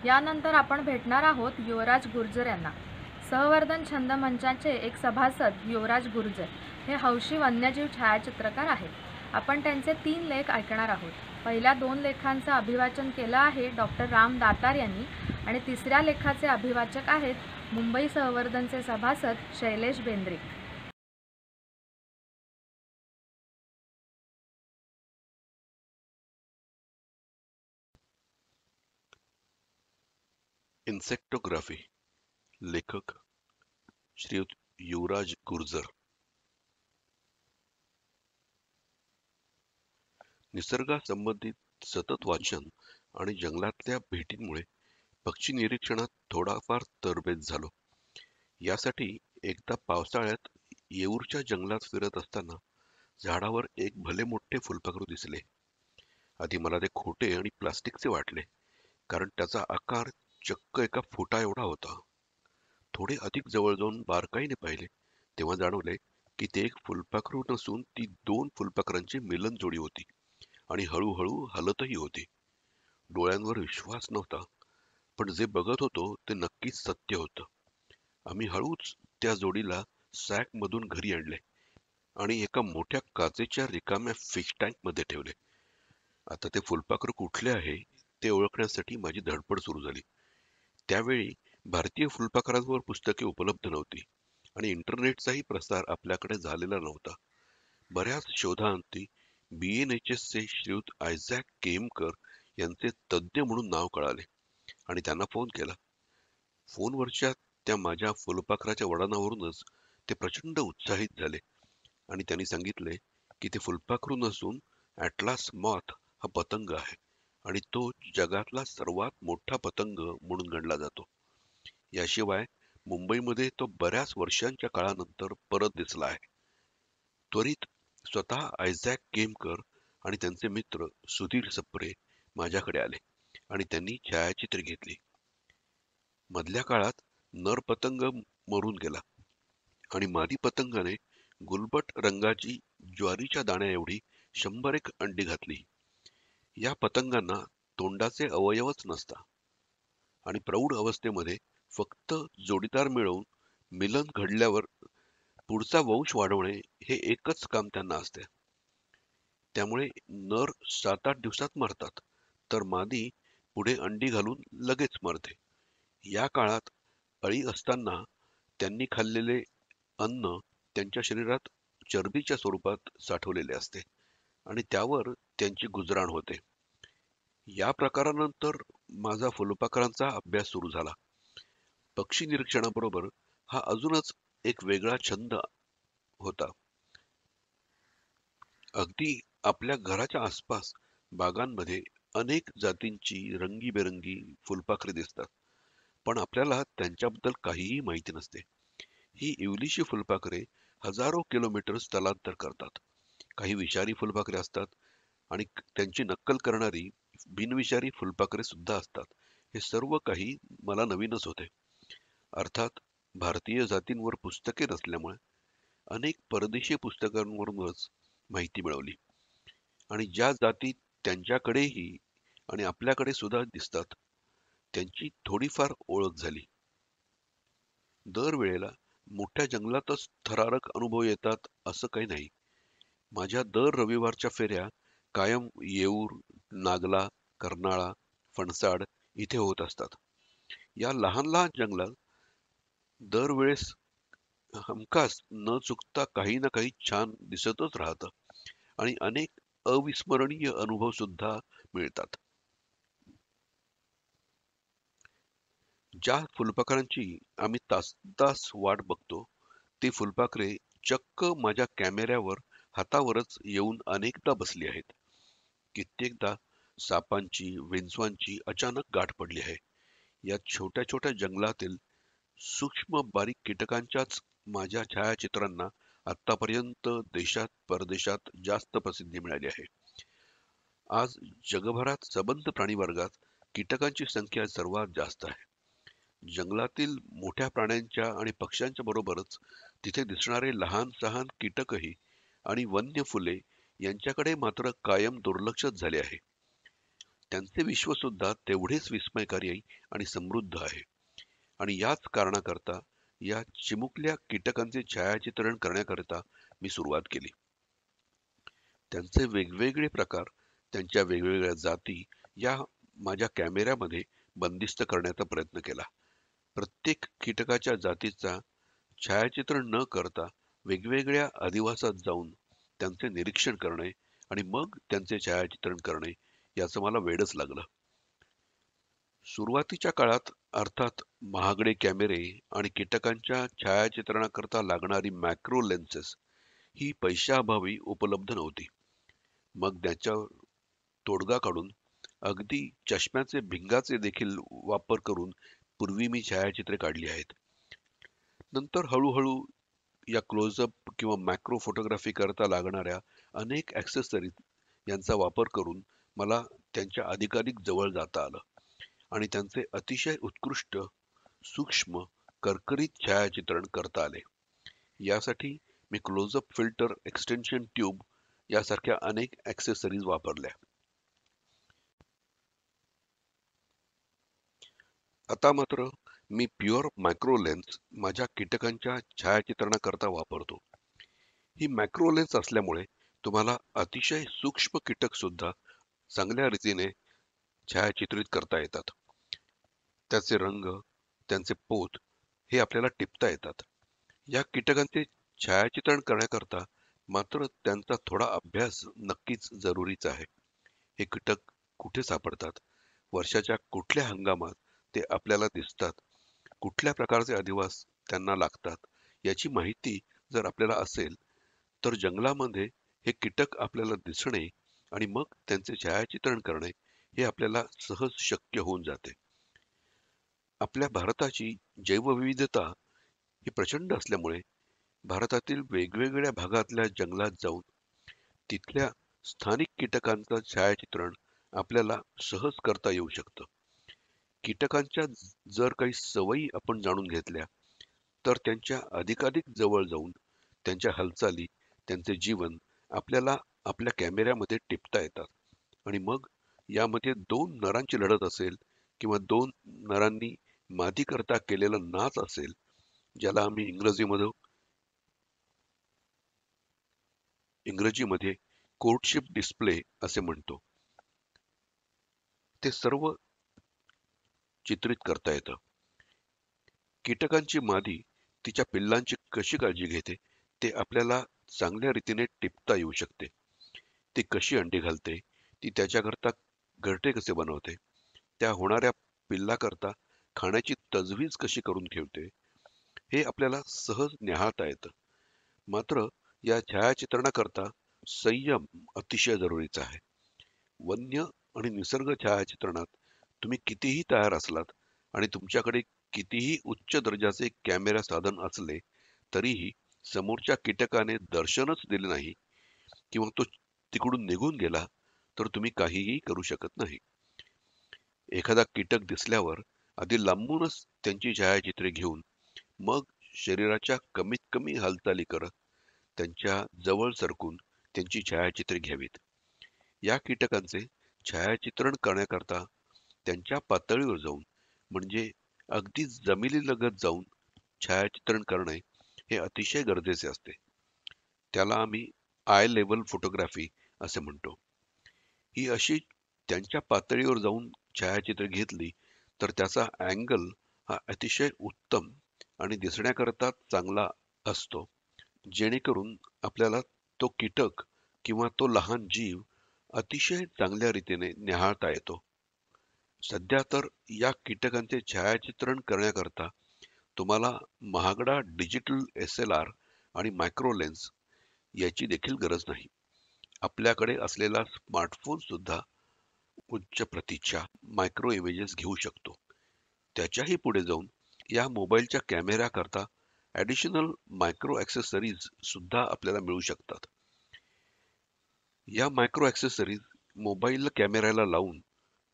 यानंतर आपण भेटणार आहोत युवराज गुर्जर यांना. सहवर्धन छंद मंचाचे एक सभासद युवराज गुर्जर हे हौशी वन्यजीव छायाचित्रकार आहेत. आपण त्यांचे 3 लेख ऐकणार आहोत. पहिल्या 2 लेखांचं अभिवाचन केलं आहे डॉक्टर राम दातार यांनी आणि तिसऱ्या लेखाचे अभिवाचक आहेत मुंबई सहवर्धनचे सभासद शैलेश बेंद्रे. इन्सेक्टोग्राफी. लेखक श्रीयुत युवराज गुर्जर. निसर्गासंबंधित सतत वाचन आणि जंगलातल्या भेटींमुळे पक्षी निरीक्षणात थोडाफार तरबेज झालो. यासाठी एकदा पावसाळ्यात येऊरच्या जंगलात फिरत असताना झाडावर एक भले मोठे फुलपाखरू दिसले. आधी मला ते खोटे आणि प्लास्टिकचे वाटले, कारण त्याचा आकार चक्क एका फुटा एवढा होता. थोडे अधिक जवळ जाऊन बारकाईने पाहिले तेव्हा जाणवले की ते एक फुलपाखरू नसून ती 2 फुलपाखरांची मिलन जोडी होती आणि हळूहळू हलतही होती. डोळ्यांवर विश्वास नव्हता, पण जे बघत होतो ते नक्कीच सत्य होतं. आम्ही हळूच त्या जोडीला सॅक मधून घरी आणले आणि एका मोठ्या काचेच्या रिकाम्या फिश टँक मध्ये ठेवले. आता ते फुलपाखरू कुठले आहे ते ओळखण्यासाठी माझी धडपड सुरू झाली. त्यावेळी भारतीय फुलपाखरांवर पुस्तके उपलब्ध नव्हती आणि इंटरनेटचाही प्रसार आपल्याकडे झालेला नव्हता. बऱ्याच शोधांती BNHS चे श्रीयुत आयझॅक केमकर यांचे तज्ज्ञ म्हणून नाव कळाले आणि त्यांना फोन केला. फोनवरच्या त्या माझ्या फुलपाखराच्या वर्णनावरूनच ते प्रचंड उत्साहित झाले आणि त्यांनी सांगितले की ते फुलपाखरू नसून ॲटलास मॉथ हा पतंग आहे आणि तो जगातला सर्वात मोठा पतंग म्हणून गणला जातो. याशिवाय मुंबईमध्ये तो बऱ्याच वर्षांच्या काळानंतर परत दिसला आहे. त्वरित स्वतः आयझॅक केमकर आणि त्यांचे मित्र सुधीर सप्रे माझ्याकडे आले आणि त्यांनी छायाचित्रे घेतली. मधल्या काळात नर पतंग मरून गेला आणि मादी पतंगाने गुलबट रंगाची ज्वारीच्या दाण्या एवढी 100 अंडी घातली. या पतंगांना तोंडाचे अवयवच नसता आणि प्रौढ अवस्थेमध्ये फक्त जोडीदार मिळवून मिलन घडल्यावर पुढचा वंश वाढवणे हे एकच काम त्यांना असते. त्यामुळे नर 7-8 दिवसात मरतात, तर मादी पुढे अंडी घालून लगेच मरते. या काळात अळी असताना त्यांनी खाल्लेले अन्न त्यांच्या शरीरात चरबीच्या स्वरूपात साठवलेले असते आणि त्यावर त्यांची गुजराण होते. या प्रकारानंतर माझा फुलपाखरांचा अभ्यास सुरू झाला. पक्षी निरीक्षणाबरोबर हा अजूनच एक वेगळा छंद होता. अगदी आपल्या घराच्या आसपास बागांमध्ये अनेक जातींची रंगीबेरंगी फुलपाखरे दिसतात, पण आपल्याला त्यांच्याबद्दल काहीही माहिती नसते. ही इवलीशी फुलपाखरे हजारो किलोमीटर स्थलांतर करतात. काही विषारी फुलपाखरे असतात आणि त्यांची नक्कल करणारी बिनविषारी फुलपाखरे सुद्धा असतात. हे सर्व काही मला नवीनच होते. अर्थात भारतीय जातींवर पुस्तके नसल्यामुळे अनेक परदेशी पुस्तकांवरूनच माहिती मिळवली आणि ज्या जाती त्यांच्याकडेही आणि आपल्याकडे सुद्धा दिसतात त्यांची थोडीफार ओळख झाली. दरवेळेला मोठ्या जंगलातच थरारक अनुभव येतात असं काही नाही. माझ्या दर रविवारच्या फेऱ्या कायम येऊर, नागला, कर्नाळा, फणसाड इथे होत असतात. या लहान लहान जंगलात दरवेळेस हमखास न चुकता काही ना काही छान दिसतच राहतं आणि अनेक अविस्मरणीय अनुभव सुद्धा मिळतात. ज्या फुलपाखरांची आम्ही तास वाट बघतो ती फुलपाखरे चक्क माझ्या कॅमेऱ्यावर हातावरच येऊन अनेकदा बसली आहेत. कित्येकदा सापांची, विंचवांची अचानक गाठ पडली आहे. या छोट्या छोट्या जंगलातील सूक्ष्म बारीक कीटकांच्याच माझ्या छायाचित्रांना आतापर्यंत देशात परदेशात जास्त प्रसिद्धी मिळाली आहे. आज जगभरात सबंध प्राणीवर्गात कीटकांची संख्या सर्वात जास्त आहे. जंगलातील मोठ्या प्राण्यांच्या आणि पक्ष्यांच्या बरोबरच तिथे दिसणारे लहान सहान कीटकही आणि वन्य फुले यांच्याकडे मात्र कायम दुर्लक्षच झाले आहे. त्यांचे विश्व सुद्धा तेवढेच विस्मयकारी आणि समृद्ध आहे. आणि याच कारणाकरता या चिमुकल्या कीटकांचे छायाचित्रण करण्याकरिता मी सुरुवात केली. त्यांचे वेगवेगळे प्रकार, त्यांच्या वेगवेगळ्या जाती या माझ्या कॅमेऱ्यामध्ये बंदिस्त करण्याचा प्रयत्न केला. प्रत्येक कीटकाच्या जातीचा छायाचित्रण न करता वेगवेगळ्या अधिवासात जाऊन त्यांचे निरीक्षण करणे आणि मग त्यांचे छायाचित्रण करणे याचं मला वेडच लागलं. सुरुवातीच्या काळात अर्थात महागडे कॅमेरे आणि कीटकांच्या छायाचित्रणाकरता लागणारी मॅक्रो लेन्सेस ही पैशाअभावी उपलब्ध नव्हती. मग त्याच्या तोडगा काढून अगदी चष्म्याचे भिंगाचे देखील वापर करून पूर्वी मी छायाचित्रे काढली आहेत. नंतर हळूहळू या क्लोजअप किंवा मॅक्रो फोटोग्राफी करता लागणाऱ्या अनेक ॲक्सेसरीज यांचा वापर करून मला त्यांच्या अधिकाधिक जवळ जाता आलं आणि त्यांचे अतिशय उत्कृष्ट, सूक्ष्म, करकरीत छायाचित्रण करता आले. यासाठी मी क्लोजअप फिल्टर, एक्सटेन्शन ट्यूब यासारख्या अनेक ॲक्सेसरीज वापरल्या. आता मात्र मी प्युअर मॅक्रो लेन्स माझ्या कीटकांच्या छायाचित्रणाकरता वापरतो. ही मॅक्रो लेन्स असल्यामुळे तुम्हाला अतिशय सूक्ष्म कीटक सुद्धा चांगल्या रीतीने छायाचित्रित करता येतात. त्याचे रंग, त्यांचे पोत हे आपल्याला टिपता येतात. या कीटकांचे छायाचित्रण करण्याकरता मात्र त्यांचा थोडा अभ्यास नक्कीच जरुरीचा आहे. हे कीटक कुठे सापडतात, वर्षाच्या कुठल्या हंगामात ते आपल्याला दिसतात, कुठल्या प्रकारचे अधिवास त्यांना लागतात, याची माहिती जर आपल्याला असेल तर जंगलामध्ये हे कीटक आपल्याला दिसणे आणि मग त्यांचे छायाचित्रण करणे हे आपल्याला सहज शक्य होऊन जाते. आपल्या भारताची जैवविविधता ही प्रचंड असल्यामुळे भारतातील वेगवेगळ्या भागातल्या जंगलात जाऊन तिथल्या स्थानिक कीटकांचं छायाचित्रण आपल्याला सहज करता येऊ शकतं. कीटकांच्या जर काही सवयी आपण जाणून घेतल्या तर त्यांच्या अधिकाधिक जवळ जाऊन त्यांच्या हालचाली, त्यांचे जीवन आपल्याला आपल्या कॅमेऱ्यामध्ये टिपता येतात आणि मग यामध्ये दोन नरांची लढत असेल किंवा दोन नरांनी मादीकरता केलेला नाच असेल, ज्याला आम्ही इंग्रजीमध्ये कोर्टशिप डिस्प्ले असे म्हणतो, ते सर्व चित्रित करता येतं. कीटकांची मादी तिच्या पिल्लांची कशी काळजी घेते ते आपल्याला चांगल्या रीतीने टिपता येऊ शकते. ती कशी अंडी घालते, ती त्याच्याकरता घरटे कसे बनवते, त्या होणाऱ्या पिल्लाकरता खाण्याची तजवीज कशी करून ठेवते, हे आपल्याला सहज निहाळता येतं. मात्र या छायाचित्रणाकरता संयम अतिशय जरुरीचा आहे. वन्य आणि निसर्ग छायाचित्रणात तुम्ही कितीही तयार असलात आणि तुमच्याकडे कितीही उच्च दर्जाचे कॅमेरा साधन असले तरीही समोरच्या कीटकाने दर्शनच दिले नाही किंवा तो तिकडून निघून गेला तर तुम्ही काहीही करू शकत नाही. एखादा कीटक दिसल्यावर आधी लांबूनच त्यांची छायाचित्रे घेऊन मग शरीराच्या कमीत कमी हालचाली करत त्यांच्या जवळ सरकून त्यांची छायाचित्रे घ्यावीत. या कीटकांचे छायाचित्रण करण्याकरता त्यांच्या पातळीवर जाऊन म्हणजे अगदी जमिनीलगत जाऊन छायाचित्रण करणे हे अतिशय गरजेचे असते. त्याला आम्ही आय लेव्हल फोटोग्राफी असे म्हणतो. ही अशी त्यांच्या पातळीवर जाऊन छायाचित्रे घेतली तर त्याचा अँगल हा अतिशय उत्तम आणि दिसण्याकरता चांगला असतो, जेणेकरून आपल्याला तो कीटक किंवा तो लहान जीव अतिशय चांगल्या रीतीने निहाळता येतो. सध्या तर या कीटकांचे छायाचित्रण करण्याकरता तुम्हाला महागडा डिजिटल SLR आणि मायक्रो लेन्स याची देखील गरज नाही. आपल्याकडे असलेला स्मार्टफोन सुद्धा उच्च प्रतीच्या मायक्रो इमेजेस घेऊ शकतो. त्याच्याही पुढे जाऊन या मोबाईलच्या कॅमेऱ्याकरता ॲडिशनल मायक्रो ॲक्सेसरीज सुद्धा आपल्याला मिळू शकतात. या मायक्रो ॲक्सेसरीज मोबाईल कॅमेऱ्याला लावून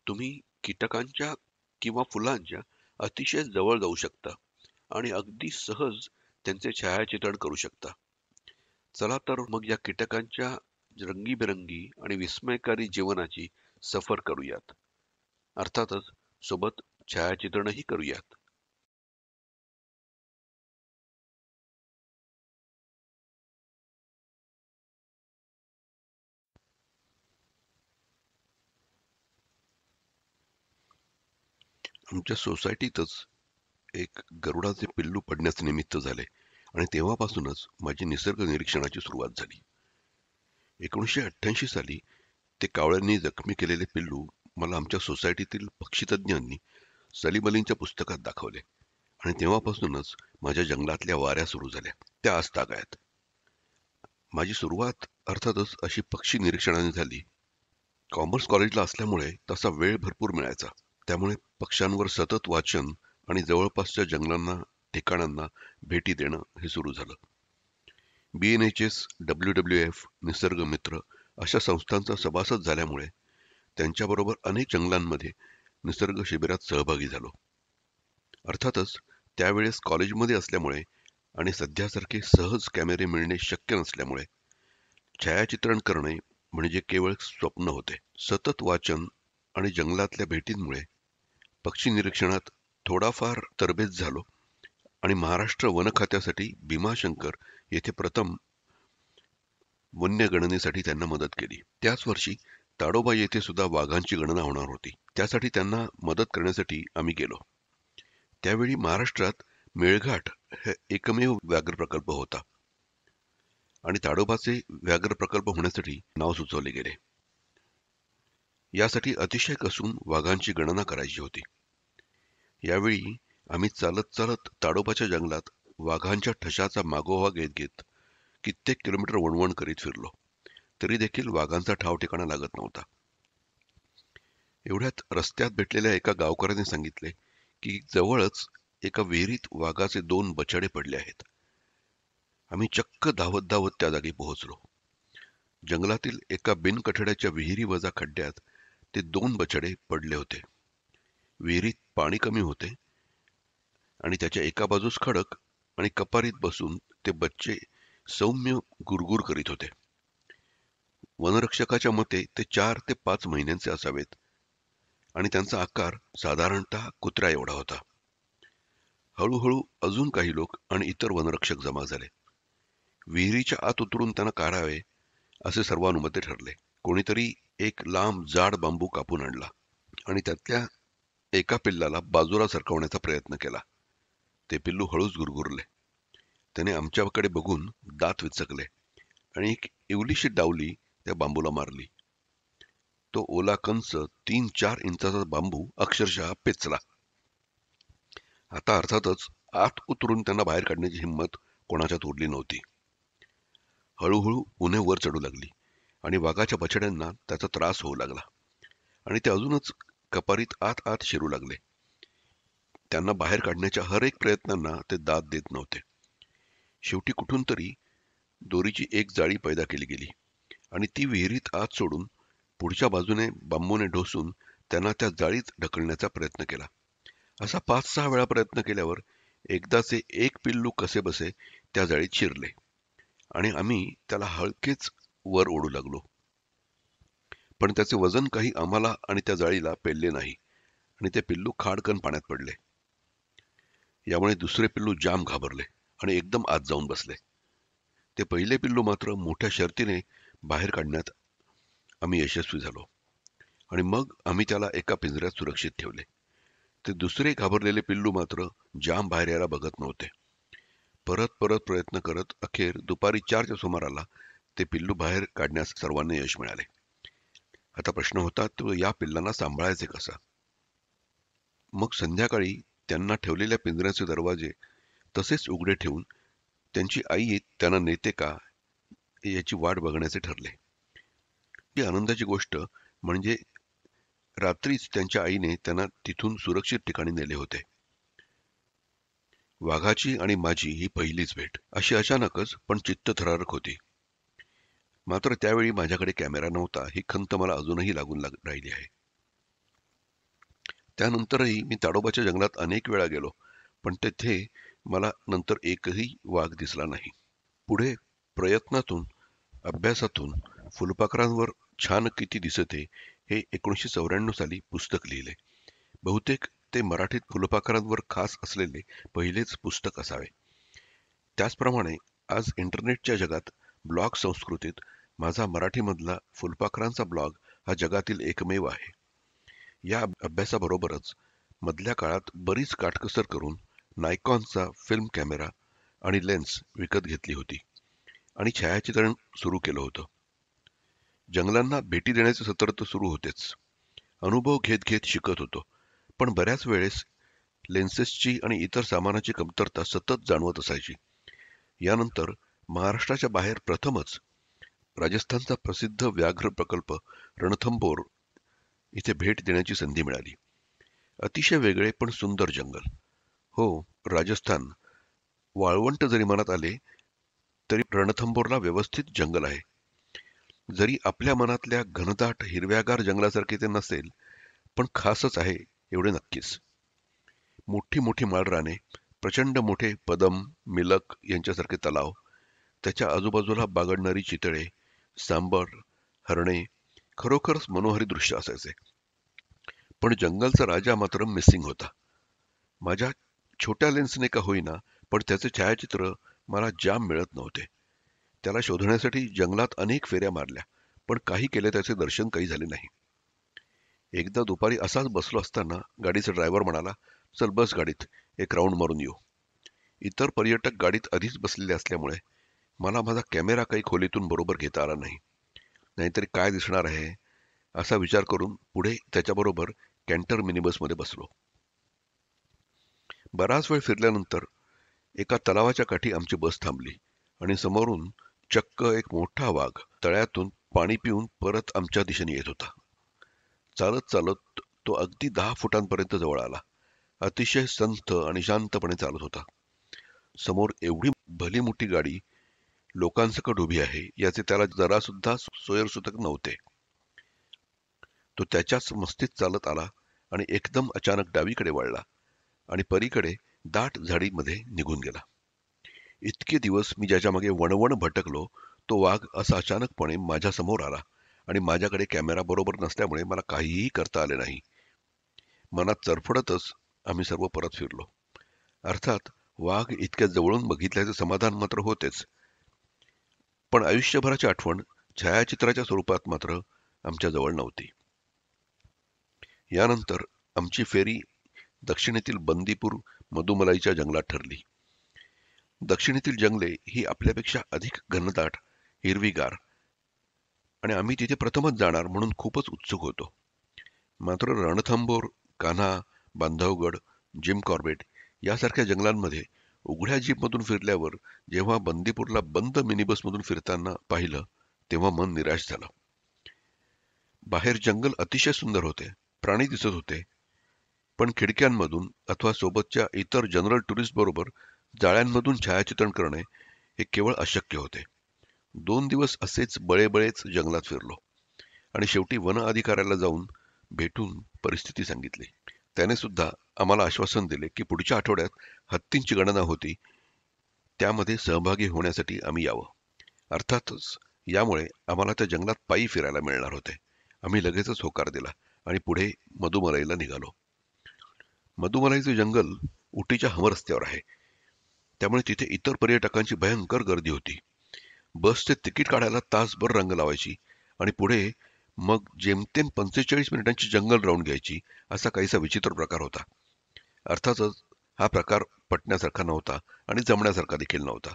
तुम्ही कीटकांच्या किंवा फुलांच्या अतिशय जवळ जाऊ शकता आणि अगदी सहज त्यांचे छायाचित्रण करू शकता. चला तर मग या कीटकांच्या रंगीबेरंगी आणि विस्मयकारी जीवनाची सफर करूयात. अर्थातच सोबत छायाचित्रणही करूयात. आमच्या सोसायटीतच एक गरुडाचे पिल्लू पडण्याचे निमित्त झाले आणि तेव्हापासूनच माझी निसर्ग निरीक्षणाची सुरुवात झाली. 1988 साली ते कावळ्यांनी जखमी केलेले पिल्लू मला आमच्या सोसायटीतील पक्षीतज्ञांनी सलीम अलींच्या पुस्तकात दाखवले आणि तेव्हापासूनच माझ्या जंगलातल्या वाऱ्या सुरू झाल्या, त्या आजतागायत. माझी सुरुवात अर्थातच अशी पक्षी निरीक्षणाने झाली. कॉमर्स कॉलेजला असल्यामुळे तसा वेळ भरपूर मिळायचा. त्यामुळे पक्ष्यांवर सतत वाचन आणि जवळपासच्या जंगलांना, ठिकाणांना भेटी देणं हे सुरू झालं. BNHS, WWF, निसर्ग मित्र अशा संस्थांचा सभासद झाल्यामुळे त्यांच्याबरोबर अनेक जंगलांमध्ये निसर्ग शिबिरात सहभागी झालो. अर्थातच त्यावेळेस कॉलेजमध्ये असल्यामुळे आणि सध्यासारखे सहज कॅमेरे मिळणे शक्य नसल्यामुळे छायाचित्रण करणे म्हणजे केवळ स्वप्न होते. सतत वाचन आणि जंगलातल्या भेटींमुळे पक्षी निरीक्षणात थोडाफार तरबेज झालो आणि महाराष्ट्र वन खात्यासाठी भीमाशंकर येथे प्रथम वन्य गणनेसाठी त्यांना मदत केली. त्याच वर्षी ताडोबा येथे सुद्धा वाघांची गणना होणार होती. त्यासाठी त्यांना मदत करण्यासाठी आम्ही गेलो. त्यावेळी महाराष्ट्रात मेळघाट हे एकमेव व्याघ्र प्रकल्प होता आणि ताडोबाचे व्याघ्र प्रकल्प होण्यासाठी नाव सुचवले गेले. यासाठी अतिशय कसून वाघांची गणना करायची होती. यावेळी आम्ही चालत चालत ताडोबाच्या जंगलात वाघांच्या ठशाचा मागोवा घेत घेत कित्येक किलोमीटर वणवण करीत फिरलो, तरी देखील वाघांचा ठाव ठिकाणा लागत नव्हता. एवढ्यात रस्त्यात भेटलेल्या एका गावकऱ्याने सांगितले की जवळच एका विहिरीत वाघाचे 2 बछडे पडले आहेत. आम्ही चक्क धावत धावत त्या जागी पोहोचलो. जंगलातील एका बिनकठड्याच्या विहिरीवजा खड्ड्यात ते 2 बछडे पडले होते. विहिरीत पाणी कमी होते आणि त्याच्या एका बाजूस खडक आणि कपारीत बसून ते बच्चे सौम्य गुरगुर करीत होते. वनरक्षकाच्या मते ते 4 ते 5 महिन्यांचे असावेत आणि त्यांचा आकार साधारणतः कुत्र्या एवढा होता. हळूहळू अजून काही लोक आणि इतर वनरक्षक जमा झाले. विहिरीच्या आत उतरून त्यांना काढावे असे सर्वानुमते ठरले. कोणीतरी एक लांब जाड बांबू कापून आणला आणि त्यातल्या एका पिल्लाला बाजूला सरकवण्याचा प्रयत्न केला. ते पिल्लू हळूच गुरगुरले. त्याने आमच्याकडे बघून दात विचकले आणि एक इवलीशी डावली त्या बांबूला मारली. तो ओला कंच 3-4 इंचाचा बांबू अक्षरशः पेचला. आता अर्थातच आत उतरून त्यांना बाहेर काढण्याची हिंमत कोणाच्यात उरली नव्हती. हळूहळू उन्हे वर चढू लागली आणि वाघाच्या बछड्यांना त्याचा त्रास होऊ लागला आणि ते अजूनच कपारीत आत आत शिरू लागले. त्यांना बाहेर काढण्याच्या हर एक प्रयत्नांना ते दाद देत नव्हते. शेवटी कुठून तरी दोरीची एक जाळी पैदा केली गेली आणि ती विहिरीत आत सोडून पुढच्या बाजूने बांबूने ढोसून त्यांना त्या जाळीत ढकलण्याचा प्रयत्न केला. असा 5-6 वेळा प्रयत्न केल्यावर एकदाचे एक पिल्लू कसेबसे त्या जाळीत शिरले आणि आम्ही त्याला हलकेच वर ओढू लागलो. पण त्याचे वजन काही आम्हाला आणि त्या जाळीला पेलले नाही आणि ते पिल्लू खाडकन पाण्यात पडले. यामुळे दुसरे पिल्लू जाम घाबरले आणि एकदम आत जाऊन बसले. ते पहिले पिल्लू मात्र मोठ्या शर्तीने बाहेर काढण्यात आम्ही यशस्वी झालो आणि मग आम्ही त्याला एका पिंजऱ्यात सुरक्षित ठेवले. ते दुसरे घाबरलेले पिल्लू मात्र जाम बाहेर यायला बघत नव्हते. परत परत प्रयत्न करत अखेर दुपारी 4च्या सुमाराला ते पिल्लू बाहेर काढण्यास सर्वांना यश मिळाले. आता प्रश्न होता तो या पिल्लांना सांभाळायचे कसा. मग संध्याकाळी त्यांना ठेवलेल्या पिंजऱ्याचे दरवाजे तसेच उघडे ठेवून त्यांची आई त्यांना नेते का याची वाट बघण्याचे ठरले. ही आनंदाची गोष्ट म्हणजे रात्रीच त्यांच्या आईने त्यांना तिथून सुरक्षित ठिकाणी नेले होते. वाघाची आणि माझी ही पहिलीच भेट अशी अचानकच पण चित्तथरारक होती. मात्र त्यावेळी माझ्याकडे कॅमेरा नव्हता ही खंत मला अजूनही लागून राहिली आहे. त्यानंतरही मी ताडोबाच्या जंगलात अनेक वेळा गेलो, पण तेथे मला नंतर एकही वाघ दिसला नाही. पुढे प्रयत्नातून, अभ्यासातून फुलपाखरांवर छान किती दिसते हे 1994 साली पुस्तक लिहिले. बहुतेक ते मराठीत फुलपाखरांवर खास असलेले पहिलेच पुस्तक असावे. त्याचप्रमाणे आज इंटरनेटच्या जगात ब्लॉग संस्कृतीत माझा मराठीमधला फुलपाखरांचा ब्लॉग हा जगातील एकमेव आहे. या अभ्यासाबरोबरच मधल्या काळात बरीच काटकसर करून नायकॉनचा फिल्म कॅमेरा आणि लेन्स विकत घेतली होती आणि छायाचित्रण सुरू केलं होतं. जंगलांना भेटी देण्याचे सत्र तर सुरू होतेच. अनुभव घेत घेत शिकत होतो, पण बऱ्याच वेळेस लेन्सेसची आणि इतर सामानाची कमतरता सतत जाणवत असायची. यानंतर महाराष्ट्राच्या बाहेर प्रथमच राजस्थानचा प्रसिद्ध व्याघ्र प्रकल्प रणथंबोर इथे भेट देण्याची संधी मिळाली. अतिशय वेगळे पण सुंदर जंगल. हो, राजस्थान. वाळवंट जरी मनात आले तरी रणथंबोरला व्यवस्थित जंगल आहे. जरी आपल्या मनातल्या घनदाट हिरव्यागार जंगलासारखे ते नसेल, पण खासच आहे एवढे नक्कीच. मोठी मोठी माळराने, प्रचंड मोठे पदम, मिलक यांच्यासारखे तलाव, त्याच्या आजूबाजूला बागडणारी चितळे, सांबर, हरणे, खरोखरच मनोहरी दृश्य असायचे. पण जंगलचा राजा मात्र मिसिंग होता. माझ्या छोट्या लेन्सने का होईना, पण त्याचे छायाचित्र मला जाम मिळत नव्हते. त्याला शोधण्यासाठी जंगलात अनेक फेऱ्या मारल्या, पण काही केले त्याचे दर्शन काही झाले नाही. एकदा दुपारी असाच बसलो असताना गाडीचा ड्रायव्हर म्हणाला, चल बस गाडीत, एक राऊंड मारून येऊ. इतर पर्यटक गाडीत आधीच बसलेले असल्यामुळे मला माझा कॅमेरा काही खोलीतून बरोबर घेता आला नाही. नाहीतरी काय दिसणार आहे असा विचार करून पुढे त्याच्याबरोबर कॅन्टर मिनी बसमध्ये बसलो. बराच वेळ फिरल्यानंतर एका तलावाच्या काठी आमची बस थांबली आणि समोरून चक्क एक मोठा वाघ तळ्यातून पाणी पिऊन परत आमच्या दिशेने येत होता. चालत चालत तो अगदी 10 फुटांपर्यंत जवळ आला. अतिशय संथ आणि शांतपणे चालत होता. समोर एवढी भली मोठी गाडी लोकांसकट उभी आहे याचे त्याला जरा सुद्धा सोयरसूतक नव्हते. तो त्याच्याच मस्तीत चालत आला आणि एकदम अचानक डावीकडे वळला आणि पलीकडे दाट झाडीमध्ये निघून गेला. इतके दिवस मी ज्याच्या मागे वणवण भटकलो, तो वाघ असा अचानकपणे माझ्या समोर आला आणि माझ्याकडे कॅमेरा बरोबर नसल्यामुळे मला काहीही करता आले नाही. मनात चरफडतच आम्ही सर्व परत फिरलो. अर्थात वाघ इतक्या जवळून बघितल्याचे समाधान मात्र होतेच, पण आयुष्यभराची आठवण छायाचित्राच्या स्वरूपात मात्र आमच्या जवळ नव्हती. यानंतर आमची फेरी दक्षिणेतील बंदीपूर मधुमलाईच्या जंगलात ठरली. दक्षिणेतील जंगले ही आपल्यापेक्षा अधिक घनदाट, हिरवीगार आणि आम्ही तिथे प्रथमच जाणार म्हणून खूपच उत्सुक होतो. मात्र रणथंबोर, कान्हा, बांधवगड, जिम कॉर्बेट यासारख्या जंगलांमध्ये उघड्या जीपमधून फिरल्यावर जेव्हा बंदीपूरला बंद मिनीबसमधून फिरताना पाहिलं तेव्हा मन निराश झालं. बाहेर जंगल अतिशय सुंदर होते, प्राणी दिसत होते, पण खिडक्यांमधून अथवा सोबतच्या इतर जनरल टुरिस्ट बरोबर जाळ्यांमधून छायाचित्रण करणे हे केवळ अशक्य होते. 2 दिवस असेच बळेबळेच जंगलात फिरलो आणि शेवटी वन अधिकाऱ्याला जाऊन भेटून परिस्थिती सांगितली. त्याने सुद्धा आम्हाला आश्वासन दिले की पुढच्या आठवड्यात हत्तींची गणना होती, त्यामध्ये सहभागी होण्यासाठी आम्ही यावं. अर्थातच यामुळे आम्हाला त्या जंगलात पायी फिरायला मिळणार होते. आम्ही लगेचच होकार दिला आणि पुढे मधुमलाईला निघालो. मधुमलाईचे जंगल उटीच्या हमरस्त्यावर आहे, त्यामुळे तिथे इतर पर्यटकांची भयंकर गर्दी होती. बसचे तिकीट काढायला तासभर रांग लावायची आणि पुढे मग जेमतेम 45 मिनिटांची जंगल राऊंड घ्यायची, असा काहीसा विचित्र प्रकार होता. अर्थातच हा प्रकार पटण्यासारखा नव्हता आणि जमण्यासारखा देखील नव्हता.